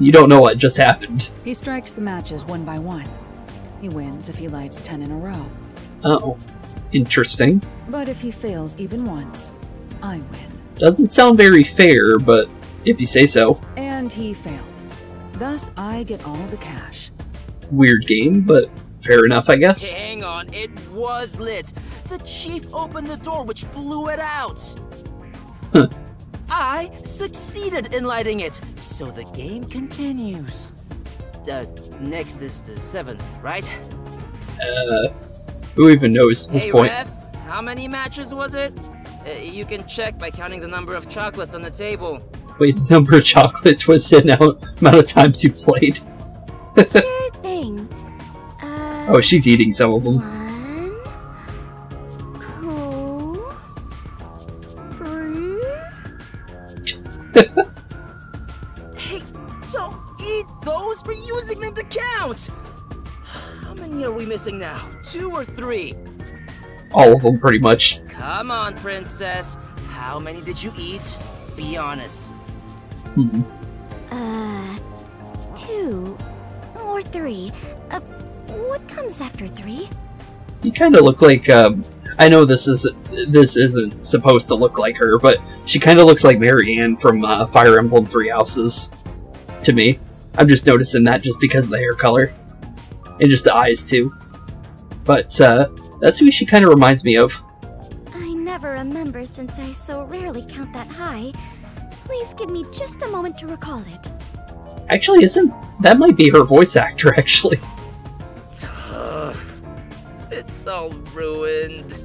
You don't know what just happened. He strikes the matches one by one. He wins if he lights 10 in a row. Oh, interesting. But if he fails even once, I win. Doesn't sound very fair, but if you say so. And he failed. Thus, I get all the cash. Weird game, but fair enough, I guess. Hang on, it was lit. The chief opened the door, which blew it out. Huh. I succeeded in lighting it, so the game continues. Next is the 7th, right? Who even knows at this point? Ref, how many matches was it? You can check by counting the number of chocolates on the table. Wait, the number of chocolates was the amount of times you played. Sure thing. Oh, she's eating some of them. 1, 2, 3. Hey, don't eat those! We're using them to count! How many are we missing now? 2 or 3? All of them, pretty much. Come on, princess. How many did you eat? Be honest. 2 or 3. What comes after 3? You kind of look like, I know this isn't supposed to look like her, but she kind of looks like Marianne from Fire Emblem 3 Houses, to me. I'm just noticing that just because of the hair color. And just the eyes, too. But, that's who she kind of reminds me of. I never remember since I so rarely count that high. Please give me just a moment to recall it. Actually, that might be her voice actor, actually. It's all ruined.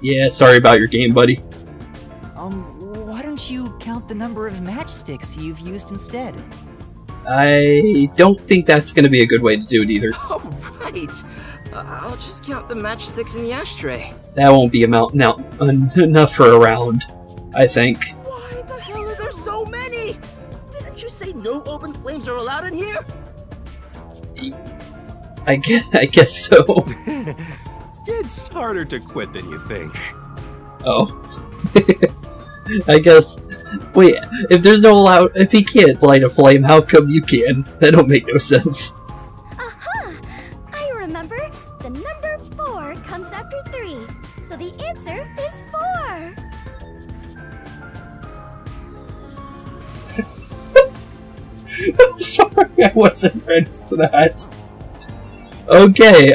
Yeah, sorry about your game, buddy. Why don't you count the number of matchsticks you've used instead? I don't think that's going to be a good way to do it either. Oh, right. I'll just count the matchsticks in the ashtray. That won't be enough for a round, I think. Why the hell are there so many? Didn't you say no open flames are allowed in here? I guess so. It's harder to quit than you think. Oh. I guess. Wait, if he can't light a flame, how come you can? That don't make no sense. Aha! I remember. The number 4 comes after 3. So the answer is 4. I'm sorry, I wasn't ready for that. Okay,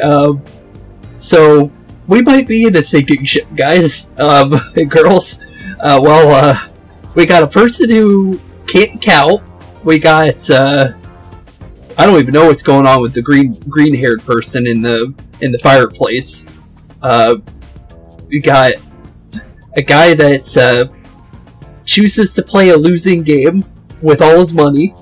so we might be in a sinking ship, guys, girls. We got a person who can't count. We got, I don't even know what's going on with the green-haired person in the fireplace. We got a guy that, chooses to play a losing game with all his money.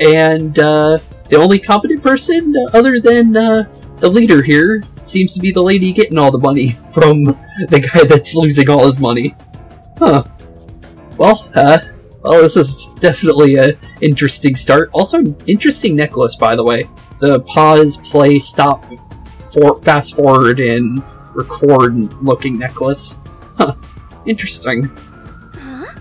And, the only competent person, other than, the leader here, seems to be the lady getting all the money from the guy that's losing all his money. Huh. Well, this is definitely an interesting start. Also, an interesting necklace, by the way. The pause, play, stop, fast forward, and record looking necklace. Huh. Interesting. Huh?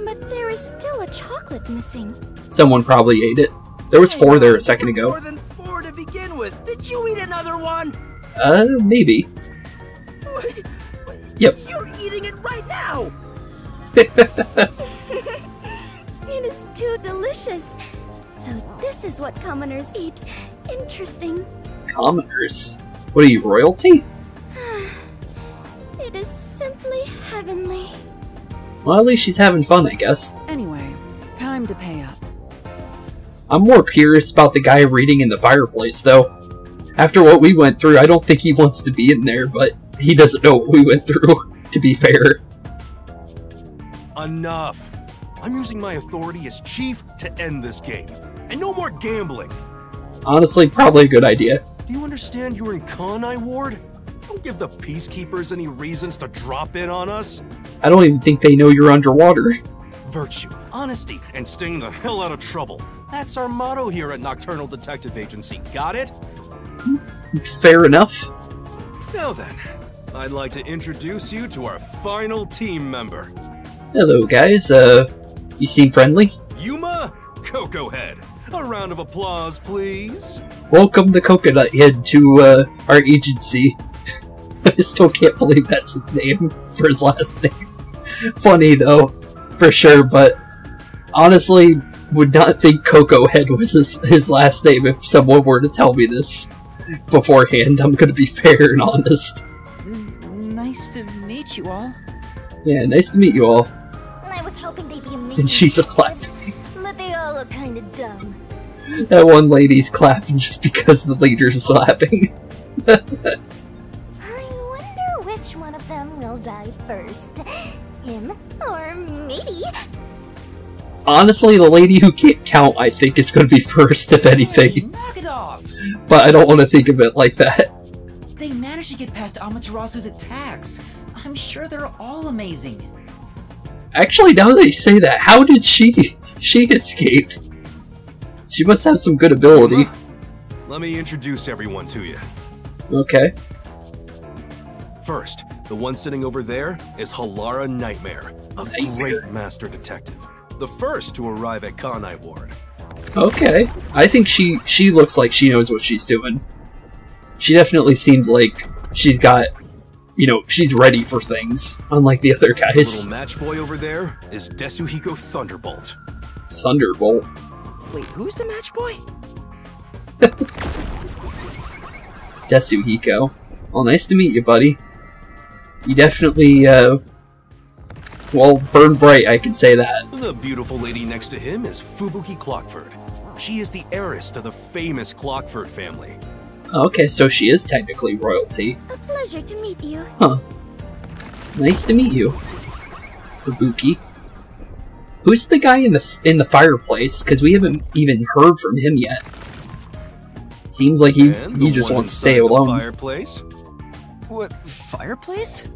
But there is still a chocolate missing. Someone probably ate it. There was 4 there a second ago. More than 4 to begin with. Did you eat another one? Maybe. Wait, Yep. You're eating it right now! It is too delicious. So this is what commoners eat. Interesting. Commoners? What are you, royalty? It is simply heavenly. Well, at least she's having fun, I guess. Anyway, him to pay up. I'm more curious about the guy reading in the fireplace, though. After what we went through, I don't think he wants to be in there, but he doesn't know what we went through, to be fair. Enough! I'm using my authority as chief to end this game. And no more gambling! Honestly, probably a good idea. Do you understand you're in Kanai Ward? Don't give the peacekeepers any reasons to drop in on us. I don't even think they know you're underwater. Virtue, honesty, and staying the hell out of trouble. That's our motto here at Nocturnal Detective Agency. Got it? Fair enough. Now then, I'd like to introduce you to our final team member. Hello, guys. You seem friendly. Yuma Kokohead. A round of applause, please. Welcome the Coconut Head to our agency. I still can't believe that's his name for his last name. Funny though, for sure, but honestly, would not think Kokohead was his last name if someone were to tell me this beforehand. I'm gonna be fair and honest. Nice to meet you all. Yeah, nice to meet you all. I was hoping they'd be amazing And she's a detectives, classic. but they all look kind of dumb. That one lady's clapping just because the leader's clapping. I wonder which one of them will die first. Him or me? Honestly, the lady who can't count, I think, is going to be first, if anything. Knock it off! But I don't want to think of it like that. They managed to get past Amaterasu's attacks. I'm sure they're all amazing. Actually, now that you say that, how did she escape? She must have some good ability. Let me introduce everyone to you. Okay. First, the one sitting over there is Halara Nightmare, a great master detective. The first to arrive at Kanai Ward. Okay. I think she looks like she knows what she's doing. She definitely seems like she's got, you know, she's ready for things, unlike the other The guys. little match boy over there is Desuhiko Thunderbolt. Thunderbolt. Wait, who's the match boy? Desuhiko. Well, nice to meet you, buddy. You definitely, well, burn bright, I can say that. The beautiful lady next to him is Fubuki Clockford. She is the heiress to the famous Clockford family. Okay, so she is technically royalty. A pleasure to meet you. Huh. Nice to meet you, Fubuki. Who's the guy in the fireplace? Because we haven't even heard from him yet. Seems like he just wants to stay alone. Fireplace? What, fireplace?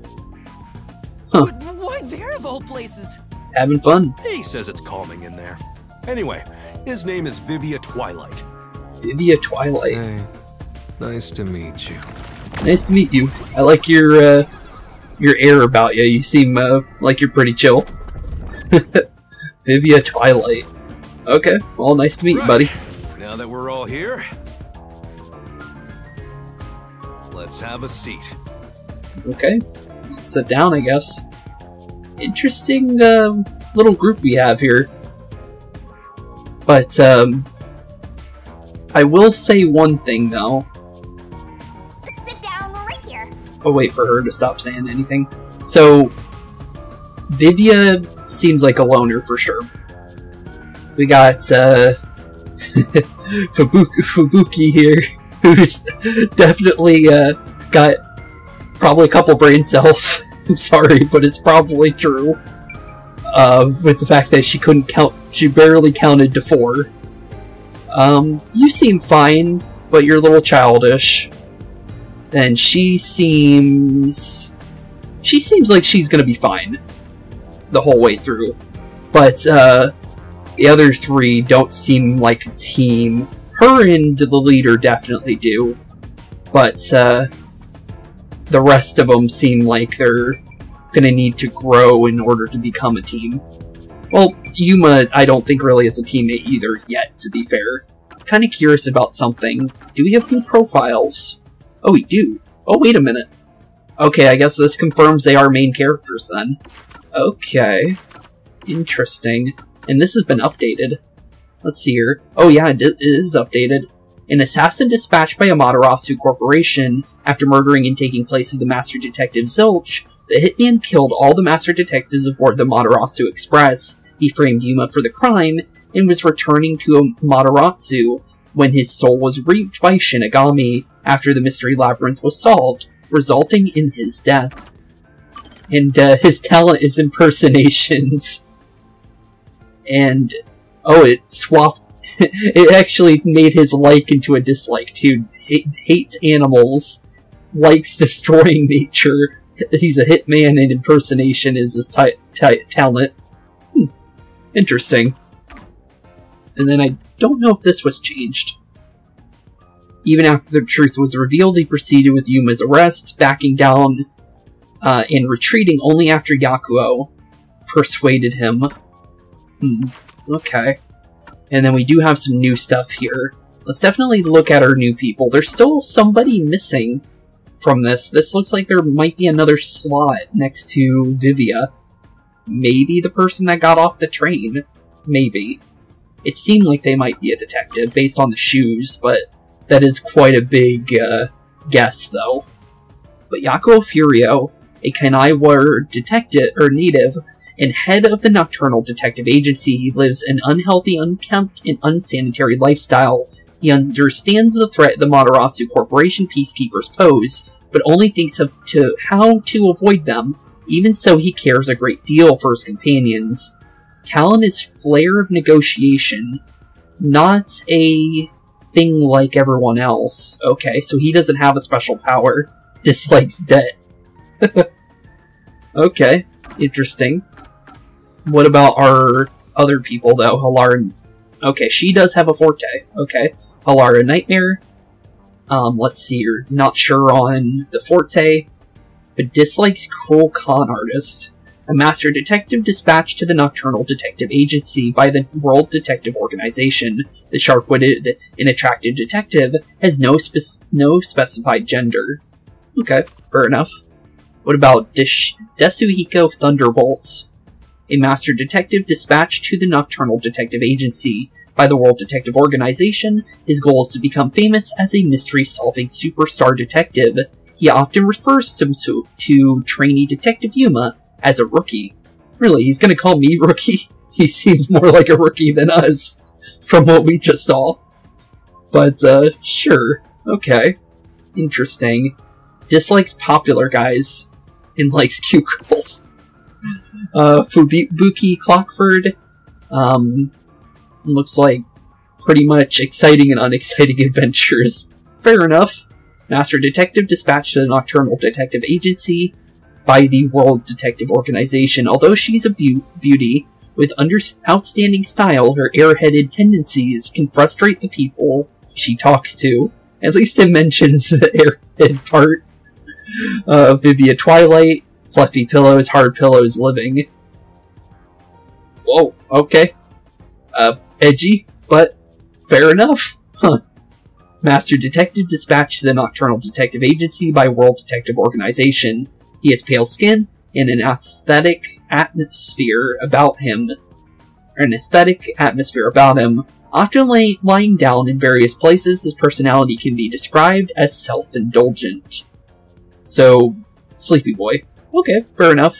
Huh. Why there of all places? Having fun. He says it's calming in there. Anyway, his name is Vivia Twilight. Vivia Twilight. Hey, nice to meet you. Nice to meet you. I like your air about you. You seem like you're pretty chill. Vivia Twilight. Okay, well, nice to meet you, buddy. Now that we're all here, let's have a seat. Okay, let's sit down, I guess. Interesting little group we have here. But I will say one thing though. Sit down right here. I'll wait for her to stop saying anything. So, Vivia seems like a loner for sure. We got Fubuki here, who's definitely got probably a couple brain cells. I'm sorry, but it's probably true. With the fact that she couldn't count, she barely counted to 4. You seem fine, but you're a little childish. And she seems like she's gonna be fine the whole way through. But the other 3 don't seem like a team. Her and the leader definitely do, but the rest of them seem like they're gonna need to grow in order to become a team. Well, Yuma, I don't think really is a teammate either yet, to be fair. Kind of curious about something. Do we have new profiles? Oh, we do. Oh, wait a minute. Okay, I guess this confirms they are main characters then. Okay. Interesting. And this has been updated. Let's see here. Oh yeah, it is updated. An assassin dispatched by Amaterasu Corporation after murdering and taking place of the Master Detective Zilch, the hitman killed all the Master Detectives aboard the Amaterasu Express He framed Yuma for the crime and was returning to Amaterasu when his soul was reaped by Shinigami after the mystery labyrinth was solved, resulting in his death. And his talent is impersonations. And, oh, it swapped. It actually made his like into a dislike too. Hates animals, likes destroying nature. He's a hitman, and impersonation is his talent. Interesting. And then I don't know if this was changed. Even after the truth was revealed, he proceeded with Yuma's arrest, backing down and retreating only after Yakou persuaded him. Okay. And then we do have some new stuff here. Let's definitely look at our new people. There's still somebody missing from this. This looks like there might be another slot next to Vivia. Maybe the person that got off the train. Maybe. It seemed like they might be a detective based on the shoes, but that is quite a big guess, though. But Yakou Furio, a Kanai Ward detective or native and head of the Nocturnal Detective Agency, he lives an unhealthy, unkempt, and unsanitary lifestyle. He understands the threat the Amaterasu Corporation peacekeepers pose, but only thinks of how to avoid them. Even so, he cares a great deal for his companions. Talent is flair of negotiation, not a thing like everyone else. Okay, so he doesn't have a special power. Dislikes debt. Okay, interesting. What about our other people, though? Halara. Okay, she does have a forte. Okay. Halara Nightmare. Let's see, you're not sure on the forte, but dislikes cruel con artists. A master detective dispatched to the Nocturnal Detective Agency by the World Detective Organization. The sharp-witted and attractive detective has no specified gender. Okay, fair enough. What about Desuhiko Thunderbolt? A master detective dispatched to the Nocturnal Detective Agency by the World Detective Organization. His goal is to become famous as a mystery-solving superstar detective. He often refers to trainee detective Yuma as a rookie. Really, he's gonna call me rookie? He seems more like a rookie than us, from what we just saw. But, sure. Okay. Interesting. Dislikes popular guys, and likes cute girls. Fubuki Clockford, looks like pretty much exciting and unexciting adventures. Fair enough. Master Detective dispatched to the Nocturnal Detective Agency by the World Detective Organization. Although she's a beauty with outstanding style, her airheaded tendencies can frustrate the people she talks to. At least it mentions the airhead part. Vivia Twilight. Fluffy pillows, hard pillows, living. Whoa, okay. Edgy, but fair enough. Huh. Master Detective dispatched to the Nocturnal Detective Agency by World Detective Organization. He has pale skin and an aesthetic atmosphere about him. Often lying down in various places, his personality can be described as self-indulgent. So, sleepy boy. Okay, fair enough.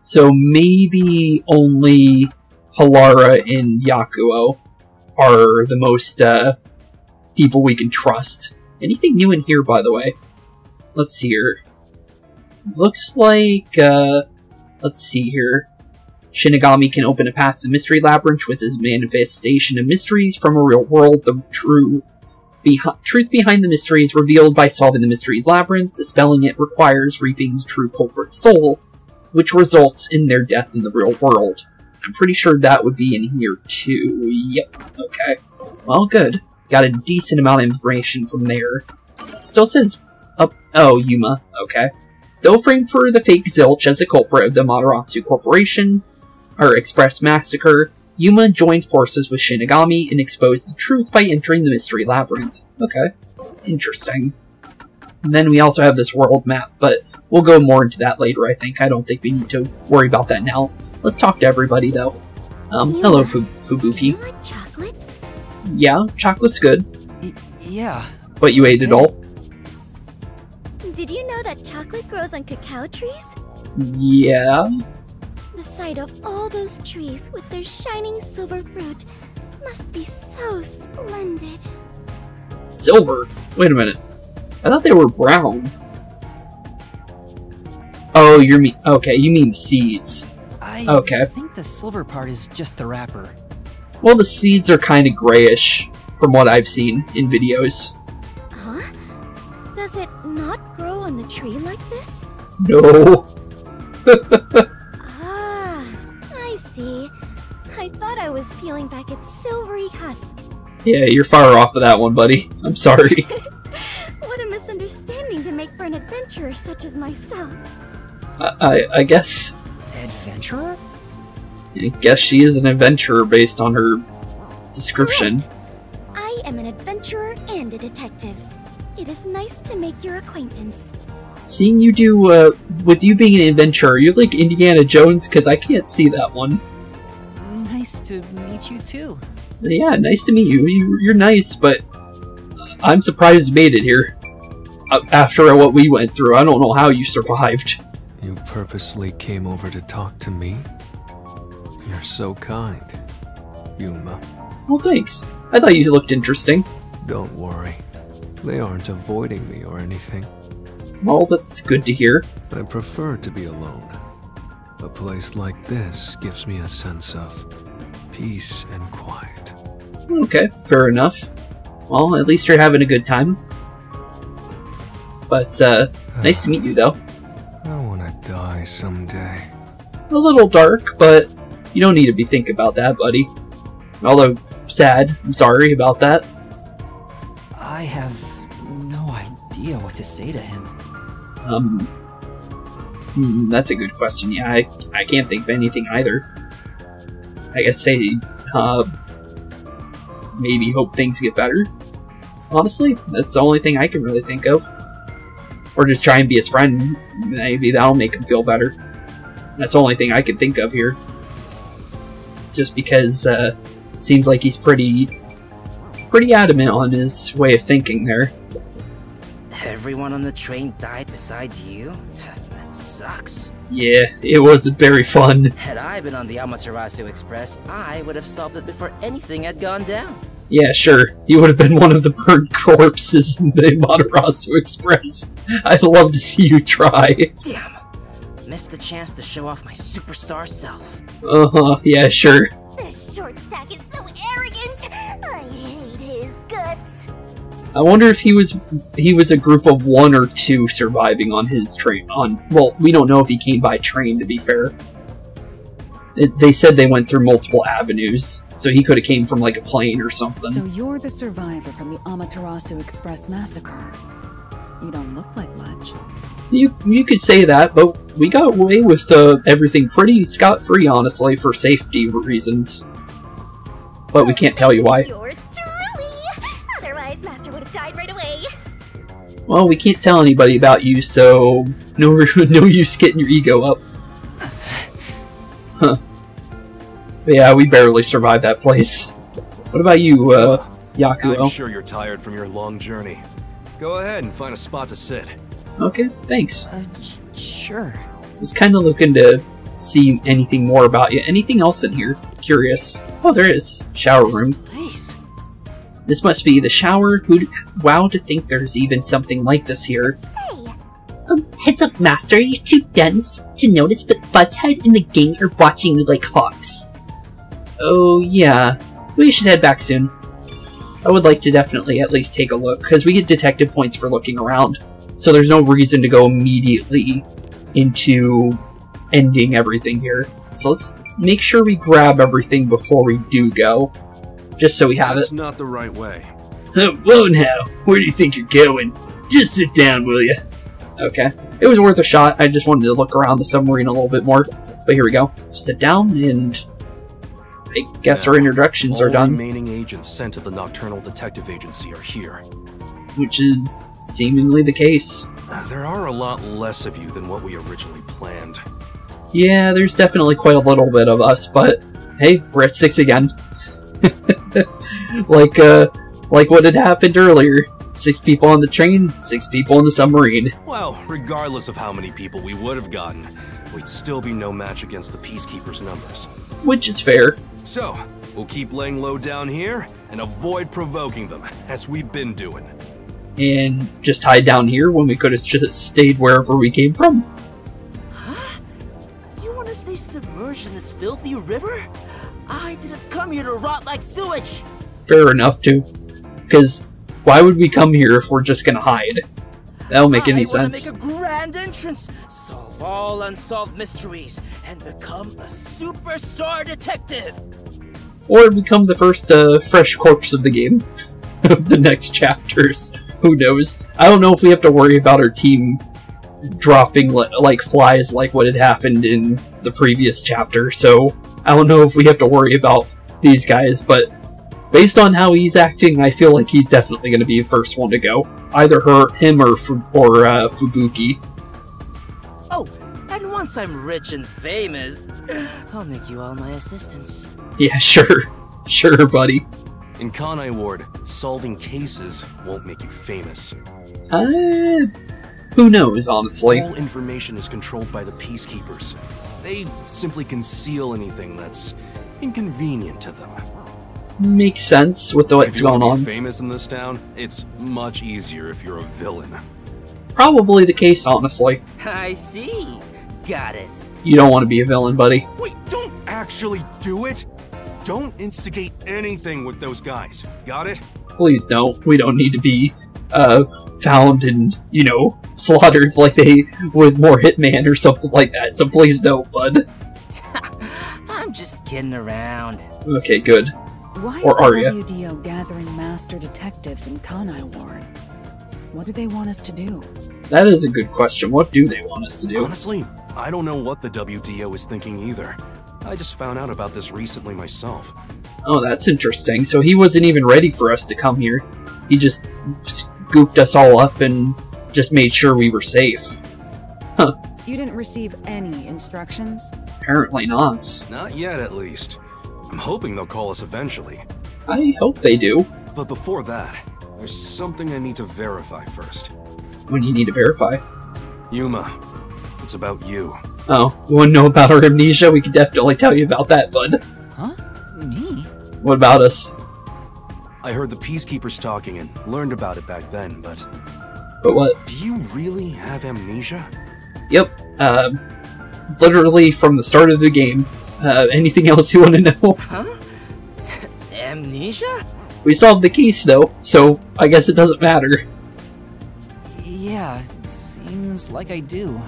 So maybe only Halara and Yakou are the most people we can trust. Anything new in here, by the way? Let's see here. Looks like, let's see here. Shinigami can open a path to the mystery labyrinth with his manifestation of mysteries from a real world. The truth behind the mysteries revealed by solving the mysteries labyrinth. Dispelling it requires reaping the true culprit's soul, which results in their death in the real world. I'm pretty sure that would be in here too. Yep, okay. Well, good. Got a decent amount of information from there. Still says oh, Yuma, okay. Though framed for the fake zilch as a culprit of the Amaterasu Corporation, or Express Massacre, Yuma joined forces with Shinigami and exposed the truth by entering the mystery labyrinth. Okay, interesting. And then we also have this world map, but we'll go more into that later, I think. I don't think we need to worry about that now. Let's talk to everybody, though. Hello, Fubuki. Do you like chocolate? Yeah, chocolate's good. Yeah. But you ate it all? Did you know that chocolate grows on cacao trees? Yeah. The The sight of all those trees with their shining silver fruit must be so splendid. Silver? Wait a minute. I thought they were brown. Oh, you mean seeds. I think the silver part is just the wrapper. Well, the seeds are kind of grayish, from what I've seen in videos. Huh? Does it not grow on the tree like this? No. Ah, I see. I thought I was peeling back its silvery husk. Yeah, you're far off of that one, buddy. I'm sorry. What a misunderstanding to make for an adventurer such as myself. I guess... Adventurer? I guess she is an adventurer based on her description. Right. I am an adventurer and a detective. It is nice to make your acquaintance. Seeing you do, with you being an adventurer, you're like Indiana Jones, because I can't see that one. Nice to meet you too. Yeah, nice to meet you. You're nice, but I'm surprised you made it here. After what we went through, I don't know how you survived. You purposely came over to talk to me? You're so kind, Yuma. Well, thanks. I thought you looked interesting. Don't worry. They aren't avoiding me or anything. Well, that's good to hear. I prefer to be alone. A place like this gives me a sense of peace and quiet. Okay, fair enough. Well, at least you're having a good time. But, nice to meet you, though. I want to die someday. A little dark, but you don't need to be thinking about that, buddy. Although, sad. I'm sorry about that. I have no idea what to say to him. That's a good question. Yeah, I can't think of anything either. I guess say, maybe hope things get better. Honestly, that's the only thing I can really think of. Or just try and be his friend. Maybe that'll make him feel better. That's the only thing I can think of here. Just because, seems like he's pretty adamant on his way of thinking there. Everyone on the train died besides you? That sucks. Yeah, it wasn't very fun. Had I been on the Amaterasu Express, I would have solved it before anything had gone down. Yeah, sure. You would have been one of the burned corpses in the Amaterasu Express. I'd love to see you try. Damn. Missed the chance to show off my superstar self. Uh-huh, yeah, sure. This short stack is so arrogant. I hate his guts. I wonder if he was a group of 1 or 2 surviving on his train. Well, we don't know if he came by train, to be fair. They said they went through multiple avenues, so he could have came from like a plane or something. So you're the survivor from the Amaterasu Express massacre. You don't look like much. You could say that, but we got away with everything pretty scot-free, honestly, for safety reasons. But we can't tell you why. Yours truly. Otherwise, Master would have died right away. Well, we can't tell anybody about you, so no use getting your ego up. Huh. But yeah, we barely survived that place. What about you, Yakou? I'm sure you're tired from your long journey. Go ahead and find a spot to sit. Okay, thanks. Sure. I was kind of looking to see anything more about you. Anything else in here? Curious. Oh, there is. Shower room. Place. This must be the shower. Wow, to think there's even something like this here. Say, Heads up, Master. You're too dense to notice, but Buzzhead and the gang are watching you like hawks. Oh, yeah. We should head back soon. I would like to definitely at least take a look, because we get detective points for looking around. So there's no reason to go immediately into ending everything here. So let's make sure we grab everything before we do go. Just so we have That's it. not the right way. Whoa now, where do you think you're going? Just sit down, will you? Okay. It was worth a shot. I just wanted to look around the submarine a little bit more. But here we go. Sit down, and I guess our introductions are All done. remaining agents sent to the Nocturnal Detective Agency are here. Which is seemingly the case. There are a lot less of you than what we originally planned. Yeah, there's definitely quite a little bit of us, but hey, we're at 6 again. like what had happened earlier. 6 people on the train, 6 people on the submarine. Well, regardless of how many people we would have gotten, we'd still be no match against the Peacekeepers' numbers. Which is fair. So, we'll keep laying low down here and avoid provoking them, as we've been doing. And just hide down here when we could have just stayed wherever we came from. Huh? You want to stay submerged in this filthy river? I didn't come here to rot like sewage! Fair enough, too. Because why would we come here if we're just gonna hide? That don't make any sense. I want to make a grand entrance, solve all unsolved mysteries, and become a superstar detective! Or become the first fresh corpse of the game. Of the next chapters. Who knows? I don't know if we have to worry about our team dropping like flies like what had happened in the previous chapter, so I don't know if we have to worry about these guys, but based on how he's acting, I feel like he's definitely going to be the first one to go. Either him or Fubuki. Oh, and once I'm rich and famous, I'll make you all my assistants. Yeah, sure. Sure, buddy. In Kanai Ward, solving cases won't make you famous. Who knows, honestly. All information is controlled by the Peacekeepers. They simply conceal anything that's inconvenient to them. Makes sense with what's going on. If you want to be famous in this town, it's much easier if you're a villain. Probably the case, honestly. I see. Got it. You don't want to be a villain, buddy. Wait, don't actually do it! Don't instigate anything with those guys. Got it? Please don't. We don't need to be found and, you know, slaughtered like they with more Hitman or something like that. So please don't, bud. I'm just kidding around. Okay, good. Why Or are is ya? the WDO gathering master detectives in Kanai Ward? What do they want us to do? That is a good question. What do they want us to do? Honestly, I don't know what the WDO is thinking either. I just found out about this recently myself. Oh, that's interesting. So he wasn't even ready for us to come here. He just scooped us all up and just made sure we were safe. Huh. You didn't receive any instructions? Apparently not. Not yet, at least. I'm hoping they'll call us eventually. I hope they do. But before that, there's something I need to verify first. When you need to verify. Yuma, it's about you. Oh, you want to know about our amnesia? We can definitely tell you about that, bud. Huh? Me? What about us? I heard the Peacekeepers talking and learned about it back then, but... But what? Do you really have amnesia? Yep. Literally from the start of the game. Anything else you want to know? Huh? Amnesia? We solved the case, though, so I guess it doesn't matter. Yeah, it seems like I do.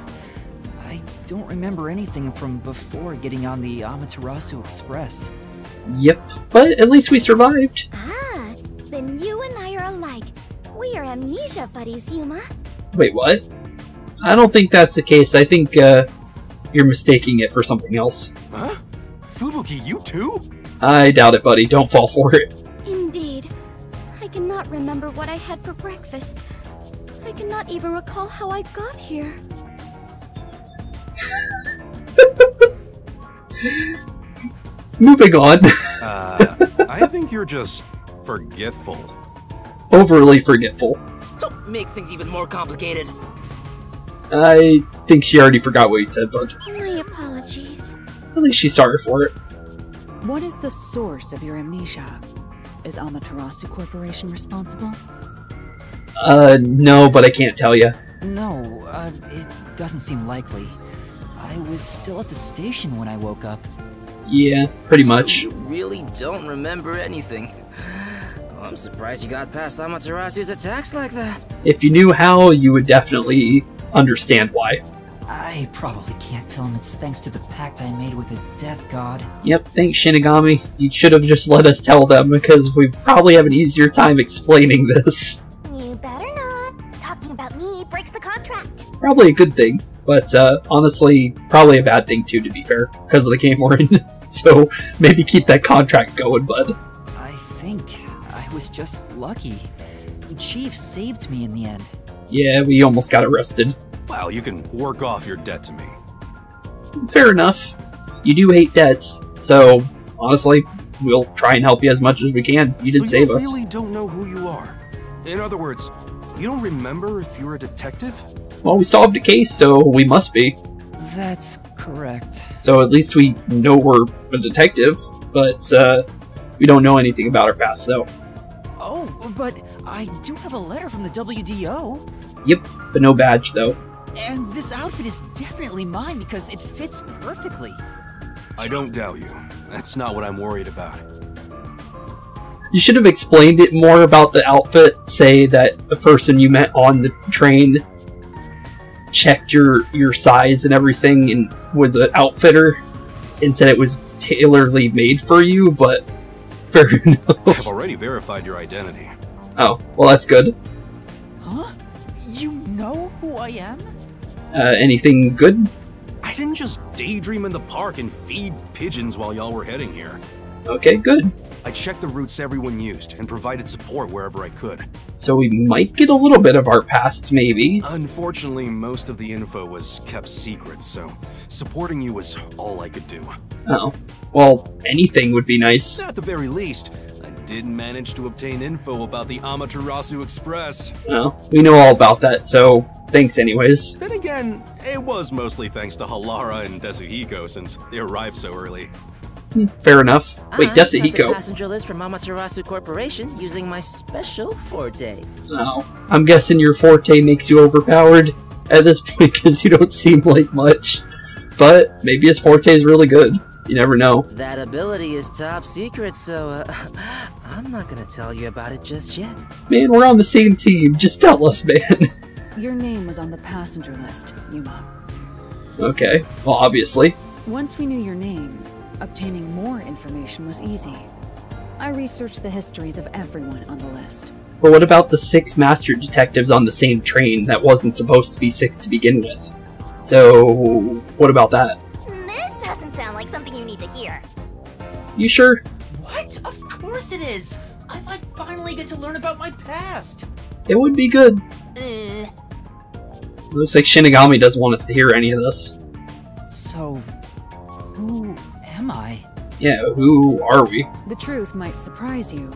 I don't remember anything from before getting on the Amaterasu Express. Yep, but at least we survived. Ah, then you and I are alike. We are amnesia buddies, Yuma. Wait, what? I don't think that's the case. I think, you're mistaking it for something else. Huh? Fubuki, you too? I doubt it, buddy. Don't fall for it. Indeed. I cannot remember what I had for breakfast. I cannot even recall how I got here. Moving on. I think you're just forgetful. Overly forgetful. Don't make things even more complicated. I think she already forgot what you said, bud. My apologies. At least she's sorry for it. What is the source of your amnesia? Is Amaterasu Corporation responsible? No, but I can't tell you. No, it doesn't seem likely. I was still at the station when I woke up. Yeah, pretty much. So you really don't remember anything. Oh, I'm surprised you got past Amaterasu's attacks like that. If you knew how, you would definitely understand why. I probably can't tell him it's thanks to the pact I made with the Death God. Yep, thanks Shinigami. You should have just let us tell them, because we probably have an easier time explaining this. You better not. Talking about me breaks the contract. Probably a good thing, but honestly, probably a bad thing too, to be fair, because of the game we're in. So maybe keep that contract going, bud. I think I was just lucky. Chief saved me in the end. Yeah, we almost got arrested. Well, you can work off your debt to me. Fair enough. You do hate debts, so honestly, we'll try and help you as much as we can. You did save us. So you really don't know who you are? In other words, you don't remember if you're a detective? Well, we solved a case, so we must be. That's correct. So at least we know we're a detective, but we don't know anything about our past, though. Oh, but I do have a letter from the WDO. Yep, but no badge, though. And this outfit is definitely mine because it fits perfectly. I don't doubt you. That's not what I'm worried about. You should have explained it more about the outfit. Say that a person you met on the train checked your size and everything and was an outfitter and said it was tailorly made for you, but fair enough. I've already verified your identity. Oh, well that's good. Huh? You know who I am? Anything good? I didn't just daydream in the park and feed pigeons while y'all were heading here. Okay, good. I checked the routes everyone used and provided support wherever I could. So we might get a little bit of our past, maybe. Unfortunately, most of the info was kept secret, so supporting you was all I could do. Oh. Well, anything would be nice. At the very least, I did manage to obtain info about the Amaterasu Express. Well, we know all about that, so thanks anyways. Then again, it was mostly thanks to Halara and Desuhiko since they arrived so early. Fair enough. Wait, I got the Desuhiko. passenger list from Amaterasu Corporation using my special forte. Oh. I'm guessing your forte makes you overpowered at this point because you don't seem like much. But maybe his forte is really good. You never know. That ability is top secret, so I'm not gonna tell you about it just yet. Man, we're on the same team. Just tell us, man. Your name was on the passenger list, Yuma. Okay, well, obviously. Once we knew your name, obtaining more information was easy. I researched the histories of everyone on the list. But what about the 6 master detectives on the same train that wasn't supposed to be 6 to begin with? So, what about that? This doesn't sound like something you need to hear. You sure? What? Of course it is! I might finally get to learn about my past! It would be good. Looks like Shinigami doesn't want us to hear any of this. So, who am I? Yeah, who are we? The truth might surprise you,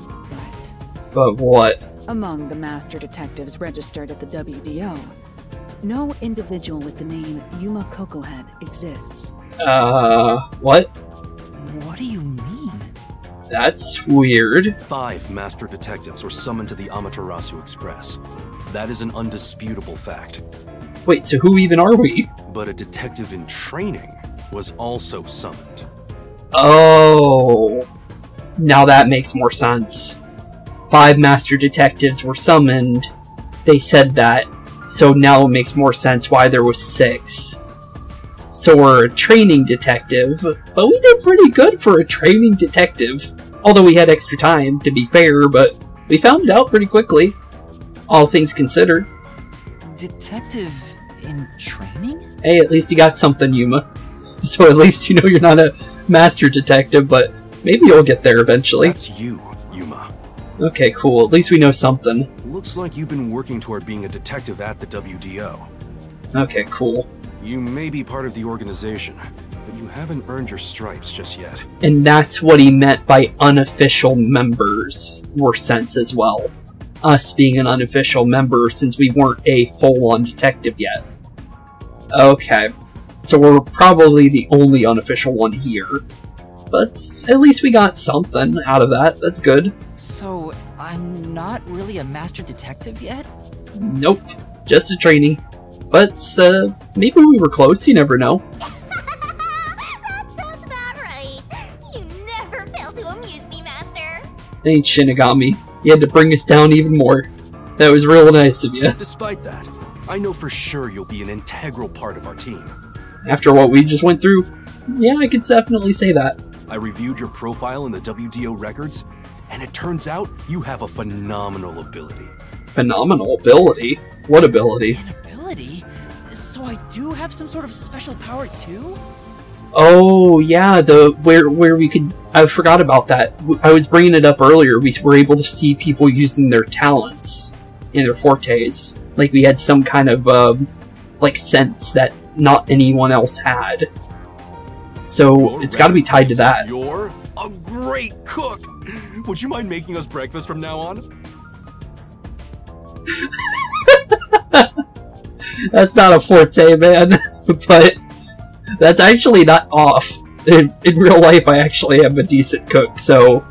But what? among the master detectives registered at the WDO, no individual with the name Yuma Kokohead exists. What? What do you mean? That's weird. 5 master detectives were summoned to the Amaterasu Express. That is an undisputable fact. Wait, so who even are we? But a detective in training was also summoned. Oh, now that makes more sense. 5 master detectives were summoned. They said that, so now it makes more sense why there was 6. So we're a training detective, but we did pretty good for a training detective. Although we had extra time, to be fair, but we found it out pretty quickly. All things considered. Detective in training? Hey, at least you got something, Yuma. So at least you know you're not a master detective, but maybe you'll get there eventually. That's you, Yuma. Okay, cool. At least we know something. Looks like you've been working toward being a detective at the WDO. Okay, cool. You may be part of the organization, but you haven't earned your stripes just yet. And that's what he meant by unofficial members were sent as well. Us being an unofficial member since we weren't a full-on detective yet. Okay. So we're probably the only unofficial one here. But at least we got something out of that. That's good. So, I'm not really a master detective yet? Nope. Just a trainee. But, maybe we were close. You never know. That sounds about right. You never fail to amuse me, Master. Thanks, Shinigami. You had to bring us down even more. That was real nice of you. Despite that, I know for sure you'll be an integral part of our team. After what we just went through, yeah, I could definitely say that. I reviewed your profile in the WDO records, and it turns out you have a phenomenal ability. Phenomenal ability? What ability? An ability? So I do have some sort of special power too? Oh, yeah, where we could... I forgot about that. I was bringing it up earlier. We were able to see people using their talents and their fortes. Like, we had some kind of, like, sense that not anyone else had. So, it's gotta be tied to that. You're a great cook! Would you mind making us breakfast from now on? That's not a forte, man. But That's actually not off. In real life, I actually am a decent cook, so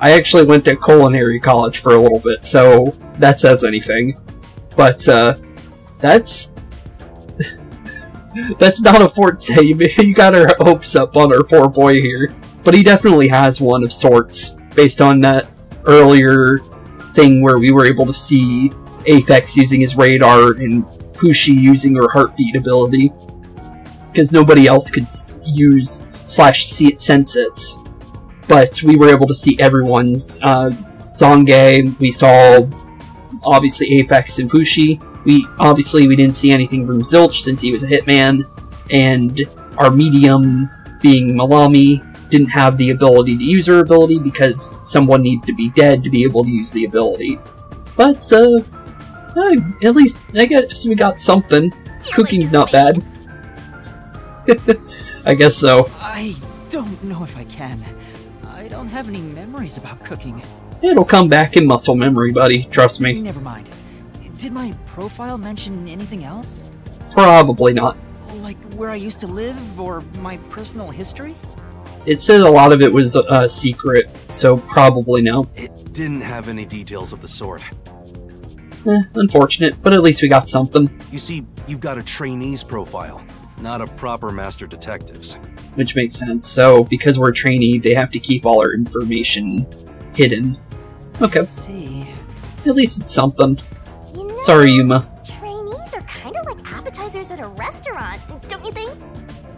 I actually went to culinary college for a little bit, so that says anything. But, that's... that's not a forte. You got our hopes up on our poor boy here. But he definitely has one of sorts, based on that earlier thing where we were able to see Aphex using his radar and Pushi using her heartbeat ability. Because nobody else could use / sense it. But we were able to see everyone's. Zange, we saw obviously Aphex and Pushi. We didn't see anything from Zilch since he was a hitman, and our medium, being Malami, didn't have the ability to use her ability because someone needed to be dead to be able to use the ability. But, at least, I guess we got something. Cooking's not bad. I guess so. I don't know if I can. I don't have any memories about cooking. It'll come back in muscle memory, buddy. Trust me. Never mind. Did my profile mention anything else? Probably not. Like where I used to live, or my personal history? It said a lot of it was secret, so probably no. It didn't have any details of the sort. Unfortunate, but at least we got something. You see, you've got a trainee's profile, not a proper master detective's. Which makes sense. So, because we're a trainee, they have to keep all our information hidden. Okay. I see. At least it's something. You know, Sorry, Yuma. trainees are kind of like appetizers at a restaurant, don't you think?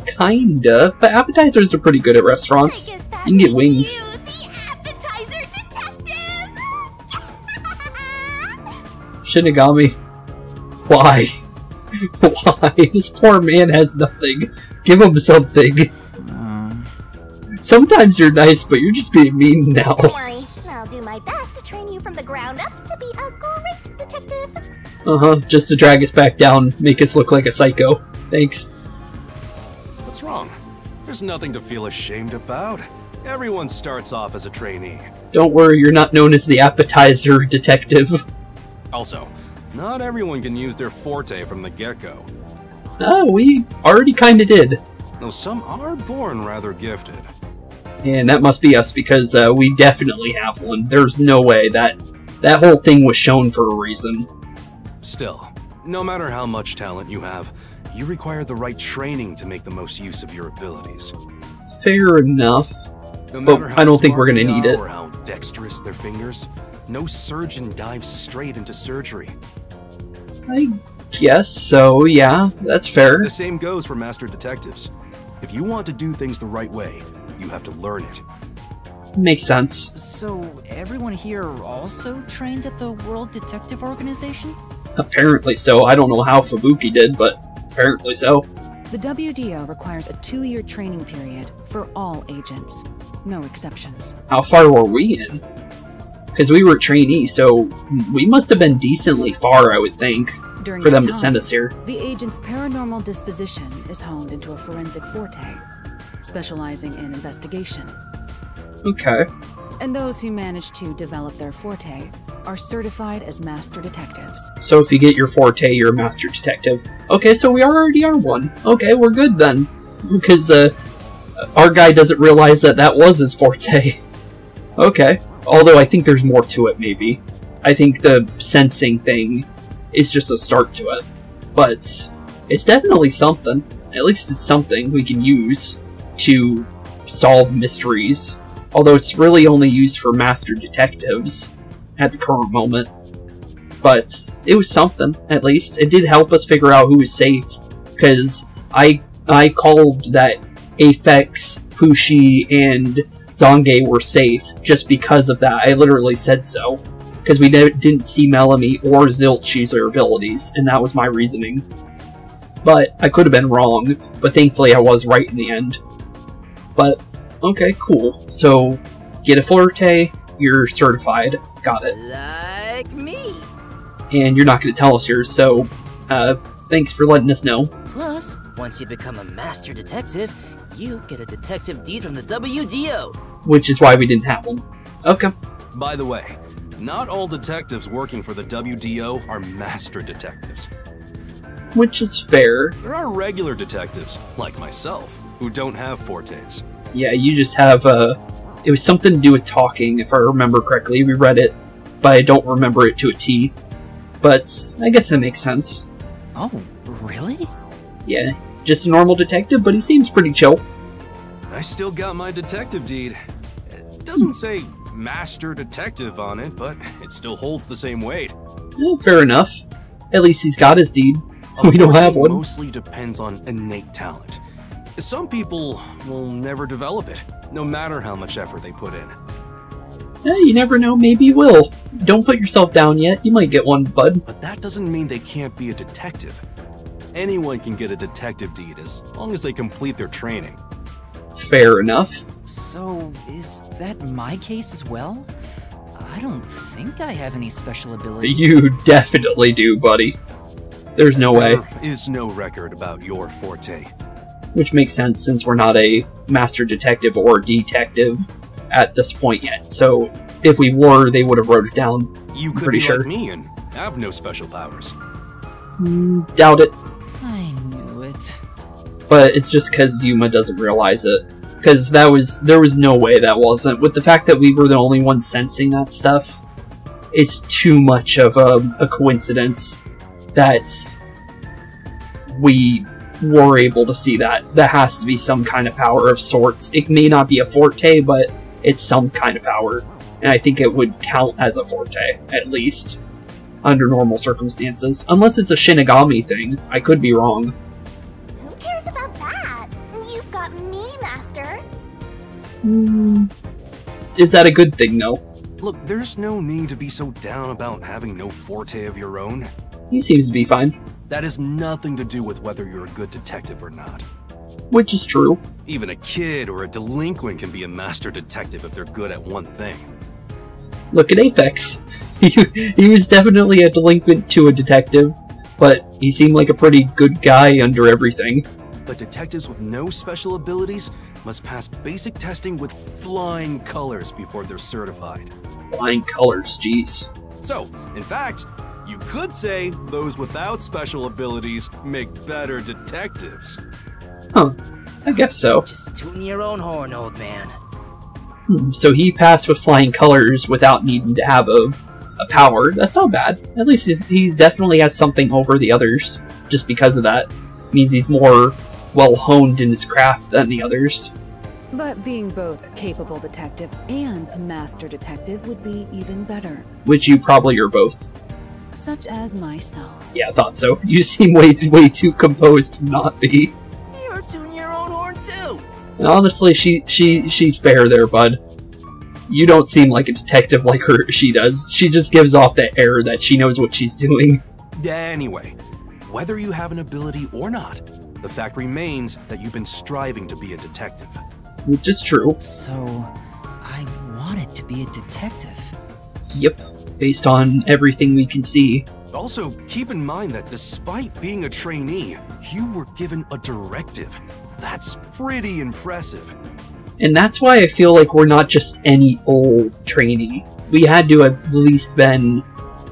Kinda, but appetizers are pretty good at restaurants. I guess that You can get makes wings. you the appetizer detective! Shinigami. Why? Why? This poor man has nothing. Give him something. Sometimes you're nice, but you're just being mean now. Don't worry, I'll do my best to train you from the ground up to be a great detective. Just to drag us back down, make us look like a psycho. Thanks. What's wrong? There's nothing to feel ashamed about. Everyone starts off as a trainee. Don't worry, you're not known as the appetizer detective. Also, not everyone can use their forte from the get-go. Oh, we already kinda did. Though some are born rather gifted. And that must be us, because we definitely have one. There's no way that whole thing was shown for a reason. Still, no matter how much talent you have, you require the right training to make the most use of your abilities. Fair enough. No But matter I don't think smart we're gonna they need are it. Or how dexterous their fingers, no surgeon dives straight into surgery. I guess so, yeah. That's fair. The same goes for master detectives. If you want to do things the right way, you have to learn it. Makes sense. So, everyone here also trains at the World Detective Organization? Apparently so. I don't know how Fubuki did, but apparently so. The WDO requires a 2-year training period for all agents. No exceptions. How far were we in? Because we were trainees, so we must have been decently far, I would think, During for that them to time, send us here. The agent's paranormal disposition is honed into a forensic forte, specializing in investigation. Okay. And those who manage to develop their forte are certified as master detectives. So if you get your forte, you're a master detective. Okay, so we already are one. Okay, we're good then. Because our guy doesn't realize that was his forte. Okay. Although I think there's more to it, maybe. I think the sensing thing is just a start to it. But it's definitely something. At least it's something we can use to solve mysteries. Although it's really only used for master detectives at the current moment. But it was something, at least. It did help us figure out who was safe. Because I called that Aphex, Pushi, and Zange were safe just because of that. I literally said so. Because we didn't see Melanie or Zilch use their abilities, and that was my reasoning. But I could have been wrong, but thankfully I was right in the end. But, okay, cool. So, get a forte, you're certified. Got it. Like me. And you're not going to tell us yours, so, thanks for letting us know. Plus, once you become a master detective, you get a detective deed from the WDO. Which is why we didn't have one. Okay. By the way, not all detectives working for the WDO are master detectives. which is fair. There are regular detectives, like myself, who don't have fortes. Yeah, you just have, it was something to do with talking, if I remember correctly. We read it, but I don't remember it to a T. But I guess that makes sense. Oh, really? Yeah, just a normal detective, but he seems pretty chill. I still got my detective deed. It doesn't say Master Detective on it, but it still holds the same weight. Yeah, fair enough. At least he's got his deed. We don't have one. Mostly depends on innate talent. Some people will never develop it, no matter how much effort they put in. Yeah, you never know, maybe you will. Don't put yourself down yet, you might get one, bud. But that doesn't mean they can't be a detective. Anyone can get a detective deed as long as they complete their training. Fair enough. So, is that my case as well? I don't think I have any special abilities. You definitely do, buddy. There's no way. There is no record about your forte. Which makes sense since we're not a master detective or detective at this point yet. So if we were, they would have wrote it down. You could pretty be sure. like me and have no special powers. Doubt it. I knew it. But it's just because Yuma doesn't realize it. Because there was no way that wasn't. With the fact that we were the only ones sensing that stuff, it's too much of a coincidence that we were able to see that. That has to be some kind of power of sorts. It may not be a forte, but it's some kind of power. And I think it would count as a forte, at least, under normal circumstances. Unless it's a Shinigami thing. I could be wrong. Who cares about that? You've got me, Master. Is that a good thing, though? Look, there's no need to be so down about having no forte of your own. He seems to be fine. That has nothing to do with whether you're a good detective or not. Which is true. Even a kid or a delinquent can be a master detective if they're good at one thing. Look at Aphex. He was definitely a delinquent to a detective, but he seemed like a pretty good guy under everything. But detectives with no special abilities must pass basic testing with flying colors before they're certified. Flying colors, jeez. So, in fact, you could say those without special abilities make better detectives. Huh. I guess so. Just tune your own horn, old man. So he passed with flying colors without needing to have a power. That's not bad. At least he definitely has something over the others. Just because of that. Means he's more well-honed in his craft than the others. But being both a capable detective and a master detective would be even better. Which you probably are both. Such as myself. Yeah, I thought so. You seem way too composed to not be. You're tuning your own horn too. And honestly, she's fair there, bud. You don't seem like a detective like she does. She just gives off that air that she knows what she's doing. Anyway, whether you have an ability or not, the fact remains that you've been striving to be a detective. Which is true. So, I wanted to be a detective. Yep. Based on everything we can see. Also, keep in mind that despite being a trainee, you were given a directive. That's pretty impressive. And that's why I feel like we're not just any old trainee. We had to have at least been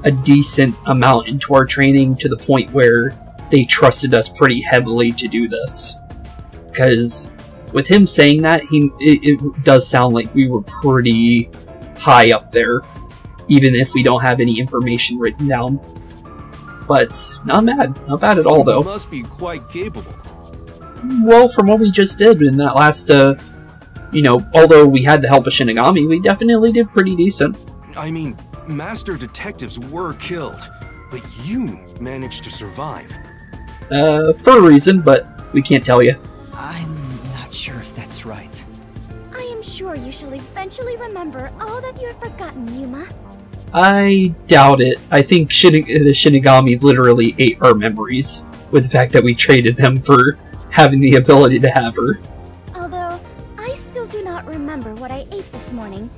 a decent amount into our training to the point where they trusted us pretty heavily to do this. Because with him saying that, it does sound like we were pretty high up there, even if we don't have any information written down. But not bad at all, though. You must be quite capable. Well, from what we just did in that last, although we had the help of Shinigami, we definitely did pretty decent. I mean, master detectives were killed, but you managed to survive. For a reason, but we can't tell you. I'm not sure if that's right. I am sure you shall eventually remember all that you have forgotten, Yuma. I doubt it. I think the Shinigami literally ate our memories, with the fact that we traded them for having the ability to have her. Although, I still do not remember what I ate this morning,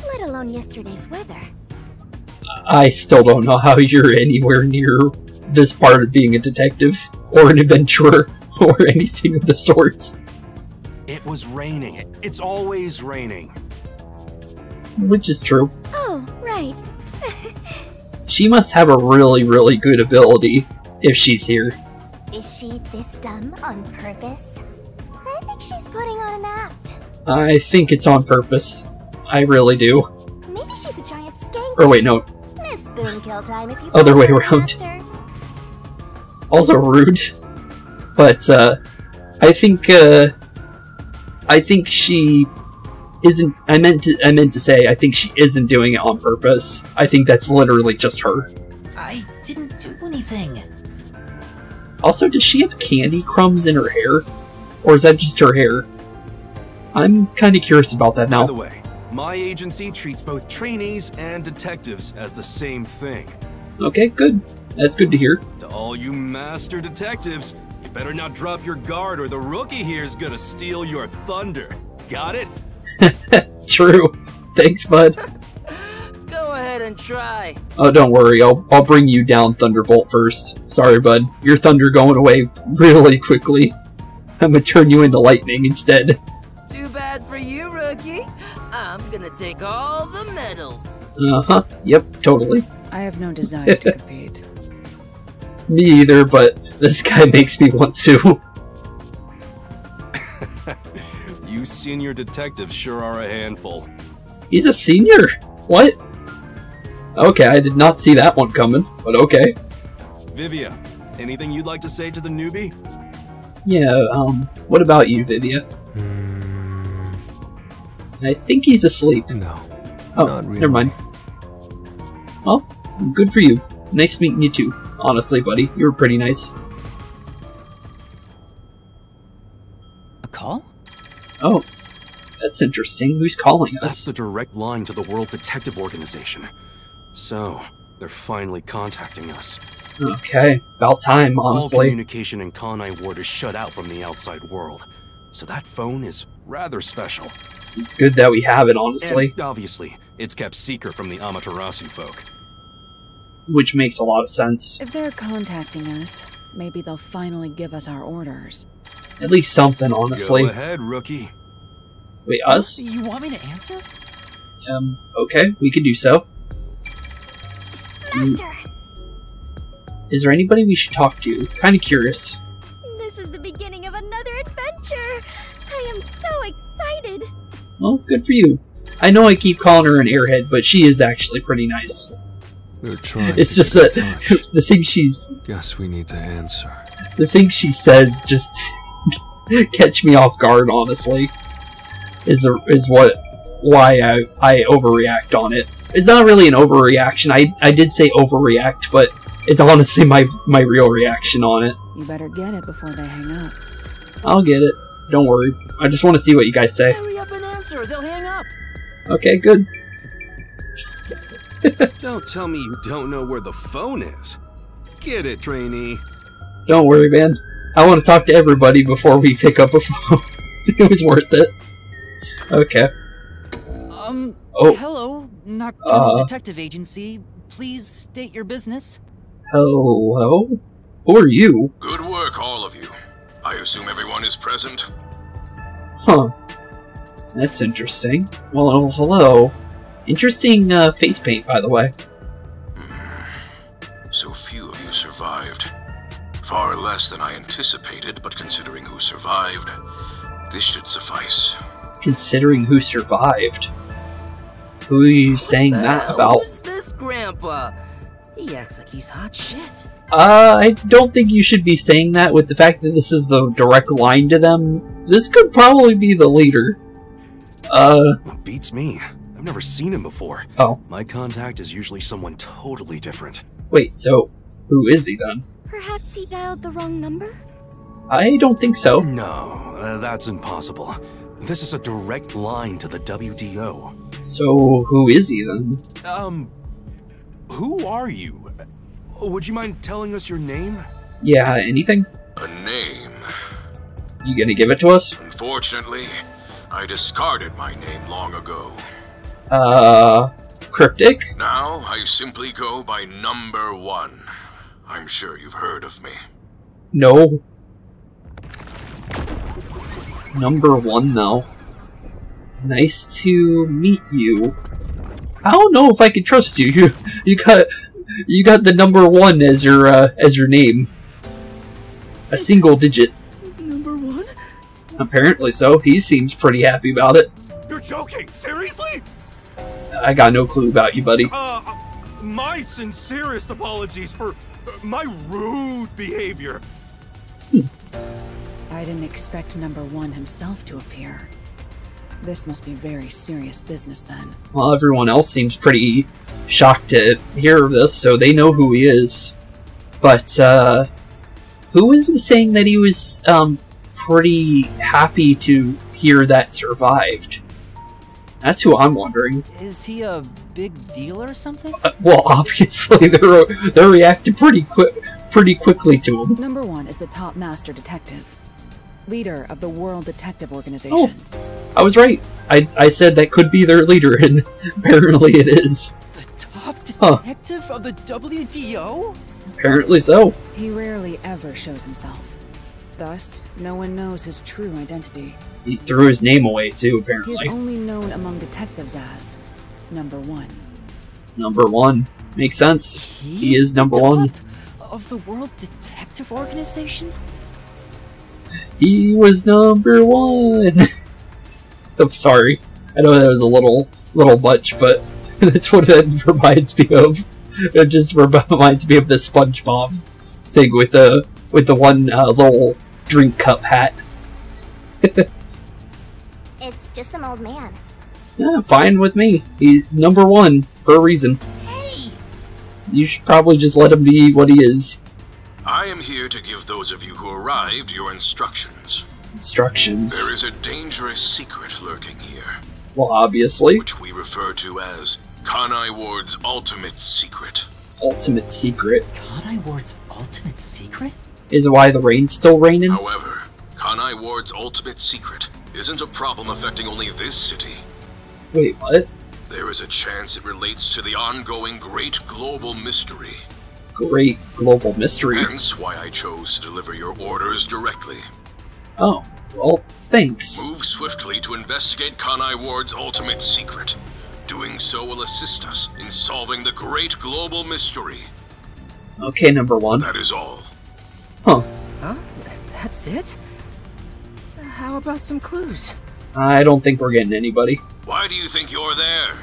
let alone yesterday's weather. I still don't know how you're anywhere near this part of being a detective, or an adventurer, or anything of the sorts. It was raining. It's always raining. Which is true. Oh, right. She must have a really, really good ability if she's here. Is she this dumb on purpose? I think she's putting on an act. I think it's on purpose. I really do. Maybe she's a giant skank. Or wait, no. It's boom kill time if you Other way follow her around. after. Also rude. But, I think she isn't, I meant to say, I think she isn't doing it on purpose. I think that's literally just her. I didn't do anything. Also, does she have candy crumbs in her hair? Or is that just her hair? I'm kind of curious about that now. By the way, my agency treats both trainees and detectives as the same thing. Okay, good. That's good to hear. To all you master detectives, you better not drop your guard or the rookie here's gonna steal your thunder. Got it? True. Thanks, bud. Go ahead and try. Oh, don't worry. I'll bring you down, Thunderbolt, first. Sorry, bud. Your thunder going away really quickly. I'm gonna turn you into lightning instead. Too bad for you, rookie. I'm gonna take all the medals. Uh-huh. Yep, totally. I have no desire to compete. Me either, but this guy makes me want to. You senior detectives sure are a handful. He's a senior? What? Okay, I did not see that one coming, but okay. Vivia, anything you'd like to say to the newbie? Yeah, what about you, Vivia? I think he's asleep. No. Oh, not really. never mind. Well, good for you. Nice meeting you too. Honestly, buddy, you were pretty nice. A call? Oh, that's interesting. Who's calling That's us? the direct line to the World Detective Organization. So, they're finally contacting us. Okay, about time, All honestly. communication in Kanai Ward is shut out from the outside world. So that phone is rather special. It's good that we have it, honestly. And obviously, it's kept secret from the Amaterasu folk. Which makes a lot of sense. If they're contacting us, maybe they'll finally give us our orders. At least something, honestly. Go ahead, rookie. Wait, us? You want me to answer? Okay, we could do so. Master, Is there anybody we should talk to? Kind of curious. this is the beginning of another adventure. I am so excited. Well, good for you. I know I keep calling her an airhead, but she is actually pretty nice. They're trying It's to just get that in touch. the thing she's Guess we need to answer. the thing she says just catch me off guard. Honestly, is why I overreact on it. It's not really an overreaction. I did say overreact, but it's honestly my real reaction on it. You better get it before they hang up. I'll get it. Don't worry. I just want to see what you guys say. Hurry up and answer, they'll hang up. Okay, good. Don't tell me you don't know where the phone is. Get it, trainee. Don't worry, man. I want to talk to everybody before we pick up a phone. It was worth it. Okay. Oh. Hello, Nocturnal Detective Agency. Please state your business. Hello? Who are you? Good work, all of you. I assume everyone is present? Huh. That's interesting. Well, hello. Interesting face paint, by the way. So few of you survived. Far less than I anticipated, but considering who survived, this should suffice. Considering who survived? Who are you saying that about? Who's this grandpa? He acts like he's hot shit. I don't think you should be saying that with the fact that this is the direct line to them. This could probably be the leader. Beats me. I've never seen him before. Oh. My contact is usually someone totally different. Wait, so who is he then? Perhaps he dialed the wrong number? I don't think so. No, that's impossible. This is a direct line to the WDO. So who is he then? Who are you? Would you mind telling us your name? Yeah, anything? A name. You gonna give it to us? Unfortunately, I discarded my name long ago. Cryptic? Now, I simply go by Number 1. I'm sure you've heard of me. No. Number 1, though. Nice to meet you. I don't know if I can trust you. You got the number 1 as your name. A single digit. Number 1? Apparently so. He seems pretty happy about it. You're joking? Seriously? I got no clue about you, buddy. My sincerest apologies for my rude behavior. I didn't expect number 1 himself to appear. This must be very serious business then. Well, everyone else seems pretty shocked to hear this, so they know who he is. But, who was he saying that he was, pretty happy to hear that survived? That's who I'm wondering. Is he a big deal or something? Well, obviously they're reacting pretty quickly to him. Number 1 is the top master detective, leader of the World Detective Organization. Oh, I was right. I said that could be their leader, and apparently it is. The top detective of the WDO? Apparently so. He rarely ever shows himself. Thus, no one knows his true identity. He threw his name away too, apparently. He is only known among detectives as Number 1. Number 1. Makes sense. He is number 1. Of the World Detective Organization? He was number 1. I'm sorry. I know that was a little much, but that's what that reminds me of. It just reminds me of the SpongeBob thing with the one little drink cup hat. It's just some old man. Yeah, fine with me. He's number 1 for a reason. Hey! You should probably just let him be what he is. I am here to give those of you who arrived your instructions. Instructions? There is a dangerous secret lurking here. Well, obviously. Which we refer to as Kanai Ward's ultimate secret. Ultimate secret? Kanai Ward's ultimate secret? Is why the rain's still raining? However, Kanai Ward's ultimate secret isn't a problem affecting only this city. Wait, what? There is a chance it relates to the ongoing great global mystery. Great global mystery? Hence why I chose to deliver your orders directly. Oh, well, thanks. Move swiftly to investigate Kanai Ward's ultimate secret. Doing so will assist us in solving the great global mystery. Okay, number 1. That is all. Huh. Huh? That's it? How about some clues? I don't think we're getting anybody. Why do you think you're there?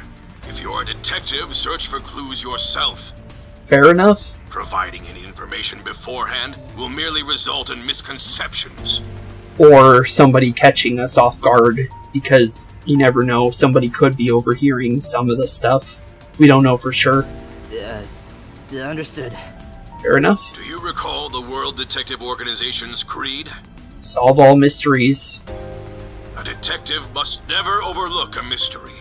If you're a detective, search for clues yourself. Fair enough. Providing any information beforehand will merely result in misconceptions. Or somebody catching us off guard, because you never know, somebody could be overhearing some of the stuff. We don't know for sure. Understood. Fair enough. Do you recall the World Detective Organization's creed? Solve all mysteries. A detective must never overlook a mystery.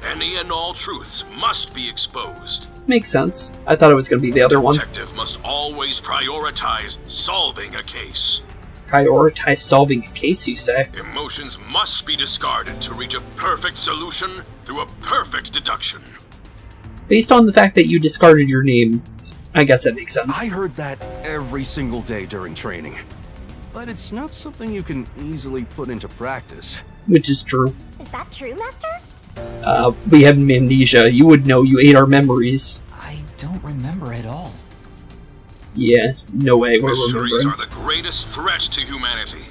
Any and all truths must be exposed. Makes sense. I thought it was going to be the other one. A detective must always prioritize solving a case. Prioritize solving a case, you say? Emotions must be discarded to reach a perfect solution through a perfect deduction. Based on the fact that you discarded your name, I guess that makes sense. I heard that every single day during training. But it's not something you can easily put into practice. Which is true. Is that true, Master? We have amnesia. You would know, you ate our memories. I don't remember at all. Yeah, no way we're Mysteries remembering. are the greatest threat to humanity.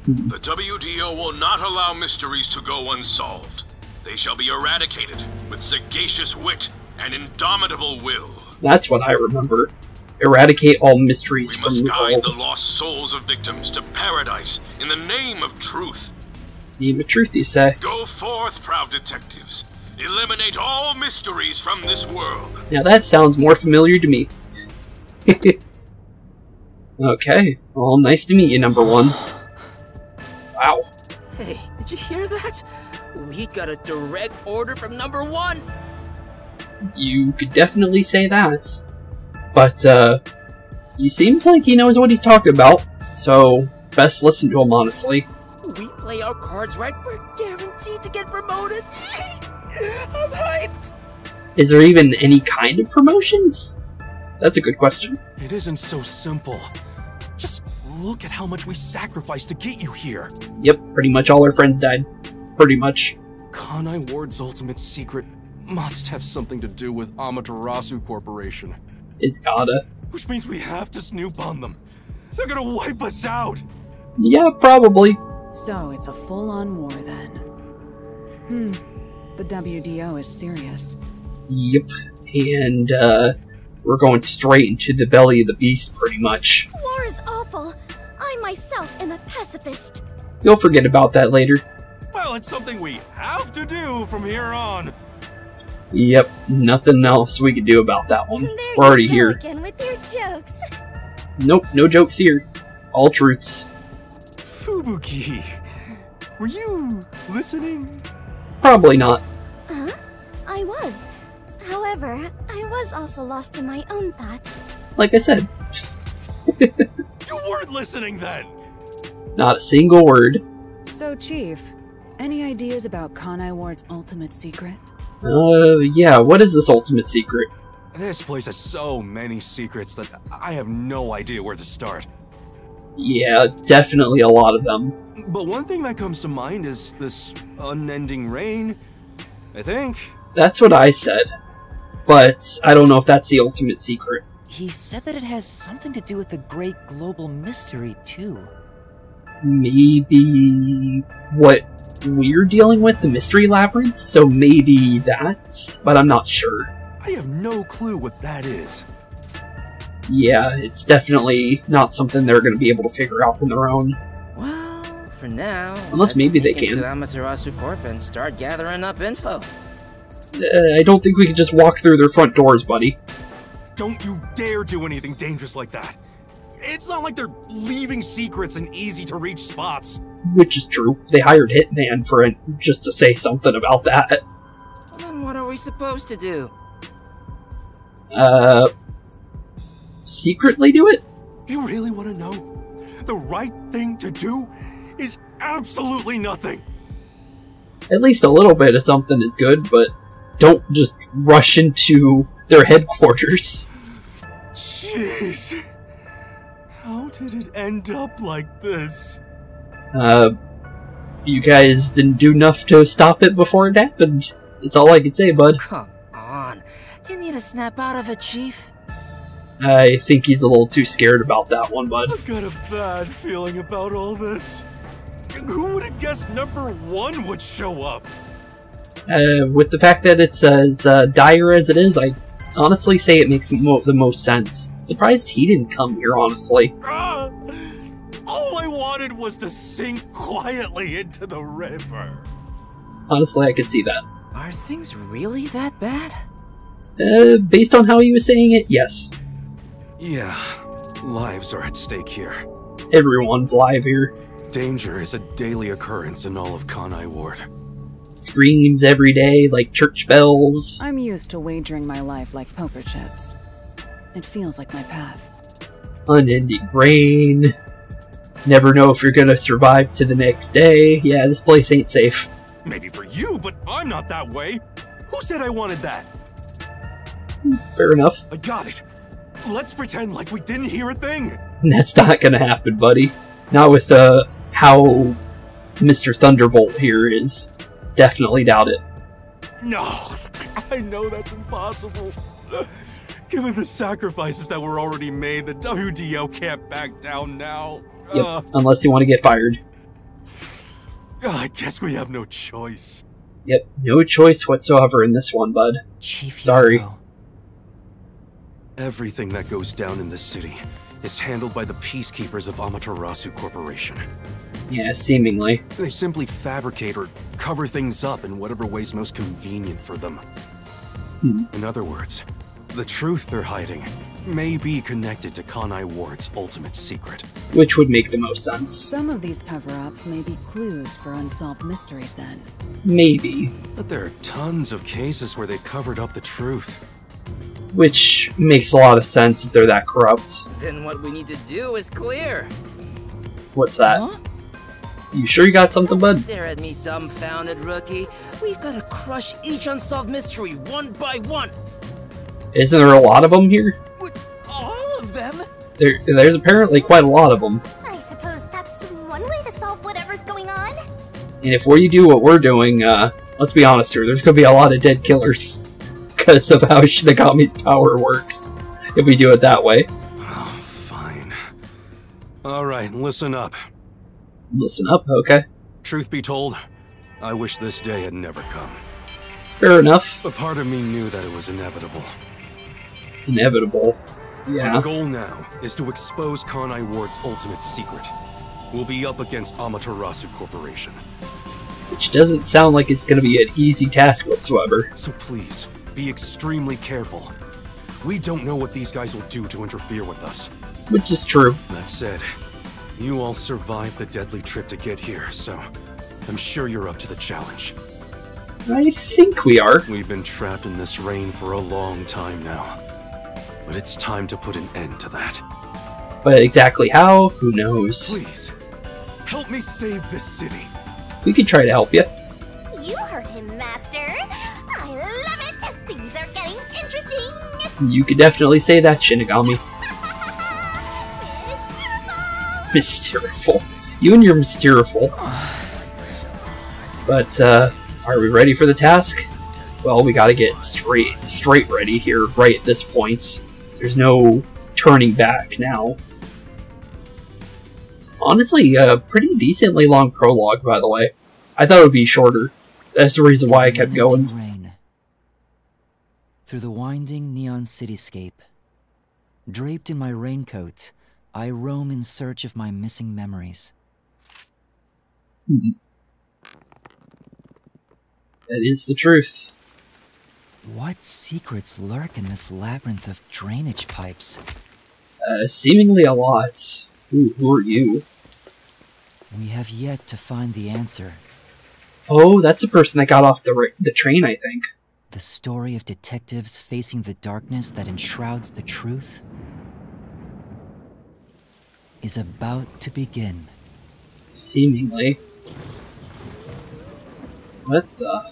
The WDO will not allow mysteries to go unsolved. They shall be eradicated with sagacious wit and indomitable will. That's what I remember. Eradicate all mysteries We from must the guide world. the lost souls of victims to paradise in the name of truth. Name of truth, you say? Go forth, proud detectives. Eliminate all mysteries from this world. Now that sounds more familiar to me. Okay, well, nice to meet you, number 1. Wow. Hey, did you hear that? We got a direct order from number 1. You could definitely say that. But, he seems like he knows what he's talking about, so best listen to him, honestly. We play our cards right, we're guaranteed to get promoted. I'm hyped. Is there even any kind of promotions? That's a good question. It isn't so simple. Just look at how much we sacrificed to get you here. Yep, pretty much all our friends died. Pretty much. Kanai Ward's ultimate secret must have something to do with Amaterasu Corporation. It's gotta. Which means we have to snoop on them. They're gonna wipe us out! Yeah, probably. So it's a full-on war then. The WDO is serious. Yep. And, we're going straight into the belly of the beast, pretty much. War is awful. I myself am a pacifist. You'll forget about that later. Well, it's something we have to do from here on. Yep, nothing else we can do about that one. We're already here. Again with your jokes. Nope, no jokes here. All truths. Fubuki, were you listening? Probably not. Huh? I was. However, I was also lost in my own thoughts. Like I said. You weren't listening then! Not a single word. So, Chief, any ideas about Kanai Ward's ultimate secret? Yeah, what is this ultimate secret? This place has so many secrets that I have no idea where to start. Yeah, definitely a lot of them. But one thing that comes to mind is this unending rain, I think. That's what I said. But I don't know if that's the ultimate secret. He said that it has something to do with the great global mystery, too. Maybe what we're dealing with, the mystery labyrinth? So maybe that, but I'm not sure. I have no clue what that is. Yeah, it's definitely not something they're going to be able to figure out on their own. Well, for now, unless maybe they can. can. To Amaterasu Corp and start gathering up info. I don't think we can just walk through their front doors, buddy. Don't you dare do anything dangerous like that. It's not like they're leaving secrets in easy-to-reach spots. Which is true. They hired Hitman for it just to say something about that. Then what are we supposed to do? Secretly do it? You really want to know? The right thing to do is absolutely nothing. At least a little bit of something is good, but don't just rush into their headquarters. Jeez. How did it end up like this? You guys didn't do enough to stop it before it happened. That's all I can say, bud. Come on. You need to snap out of it, Chief. I think he's a little too scared about that one, bud. I've got a bad feeling about all this. Who would have guessed #1 would show up? With the fact that it's as dire as it is, I honestly say it makes the most sense. Surprised he didn't come here, honestly. All I wanted was to sink quietly into the river. Honestly, I could see that. Are things really that bad? Based on how he was saying it, yes. Yeah, lives are at stake here. Everyone's live here. Danger is a daily occurrence in all of Kanai Ward. Screams every day like church bells. I'm used to wagering my life like poker chips. It feels like my path. Unending rain. Never know if you're gonna survive to the next day. Yeah, this place ain't safe. Maybe for you, but I'm not that way. Who said I wanted that? Fair enough. I got it. Let's pretend like we didn't hear a thing. That's not gonna happen, buddy. Not with, how Mr. Thunderbolt here is. Definitely doubt it. No, I know that's impossible. Given the sacrifices that were already made, the WDO can't back down now. Yep, unless you want to get fired. I guess we have no choice. Yep, no choice whatsoever in this one, bud. Chief Sorry. Yakou. Everything that goes down in this city is handled by the peacekeepers of Amaterasu Corporation. Yeah, seemingly. They simply fabricate or cover things up in whatever way's most convenient for them. In other words, the truth they're hiding may be connected to Kanai Ward's ultimate secret. Which would make the most sense. Some of these cover-ups may be clues for unsolved mysteries then. Maybe. But there are tons of cases where they covered up the truth. Which makes a lot of sense if they're that corrupt. Then what we need to do is clear. What's that? Huh? You sure you got something, bud? Stare at me, dumbfounded rookie. We've got to crush each unsolved mystery one by one. Isn't there a lot of them here? What, all of them? There's apparently quite a lot of them. I suppose that's one way to solve whatever's going on. And if we do what we're doing, let's be honest here, there's gonna be a lot of dead killers. Because of how Shinigami's power works. If we do it that way. Oh, fine. Alright, listen up. Listen up, okay. Truth be told, I wish this day had never come. Fair enough. But part of me knew that it was inevitable. Inevitable. Yeah. Our goal now is to expose Kanai Ward's ultimate secret. We'll be up against Amaterasu Corporation. Which doesn't sound like it's going to be an easy task whatsoever. So please, be extremely careful. We don't know what these guys will do to interfere with us. Which is true. That said, you all survived the deadly trip to get here, so I'm sure you're up to the challenge. I think we are. We've been trapped in this rain for a long time now. But it's time to put an end to that. But exactly how? Who knows? Please, help me save this city. We could try to help you. You heard him, Master. I love it. Things are getting interesting. You could definitely say that, Shinigami. Mysteriful. You and your mysteriful. But, are we ready for the task? Well, we gotta get straight ready here, right at this point. There's no turning back now. Honestly, a pretty decently long prologue, by the way. I thought it would be shorter. That's the reason why I kept going. Rain. Through the winding neon cityscape, draped in my raincoat, I roam in search of my missing memories. That is the truth. What secrets lurk in this labyrinth of drainage pipes? Seemingly a lot. Ooh, who are you? We have yet to find the answer. Oh, that's the person that got off the train, I think. The story of detectives facing the darkness that enshrouds the truth is about to begin. Seemingly. What the?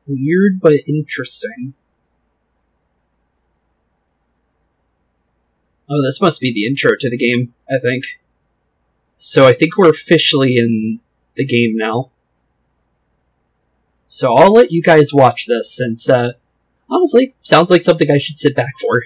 Weird but interesting. Oh, this must be the intro to the game, I think. So I think we're officially in the game now. So I'll let you guys watch this, since, honestly, sounds like something I should sit back for.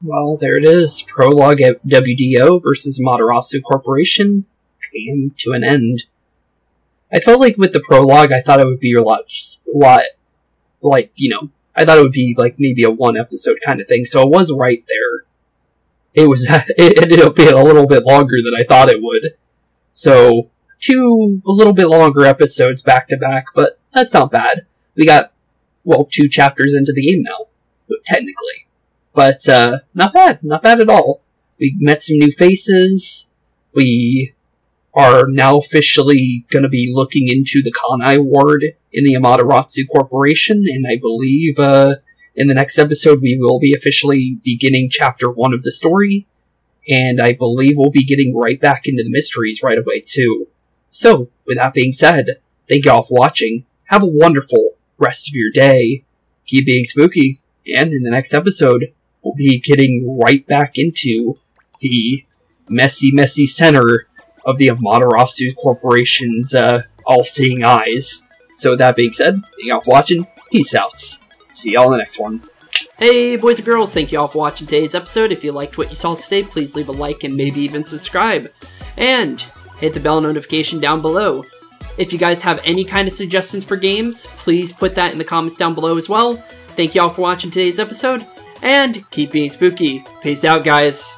Well, there it is. Prologue at WDO versus Amaterasu Corporation came to an end. I felt like with the prologue, I thought it would be a lot, like, you know, I thought it would be like maybe a one episode kind of thing, so it was right there. It ended up being a little bit longer than I thought it would. So, 2 a little bit longer episodes back to back, but that's not bad. We got, well, 2 chapters into the game now, technically. But, not bad at all. We met some new faces. We are now officially going to be looking into the Kanai Ward in the Amaterasu Corporation, and I believe, in the next episode we will be officially beginning chapter 1 of the story, and I believe we'll be getting right back into the mysteries right away too. So, with that being said, thank you all for watching. Have a wonderful rest of your day. Keep being spooky, and in the next episode, we'll be getting right back into the messy center of the Amaterasu Corporation's all-seeing eyes. So with that being said, thank you all for watching. Peace out. See y'all in the next one. Hey boys and girls, thank you all for watching today's episode. If you liked what you saw today, please leave a like and maybe even subscribe. And hit the bell notification down below. If you guys have any kind of suggestions for games, please put that in the comments down below as well. Thank you all for watching today's episode, and keep being spooky. Peace out, guys.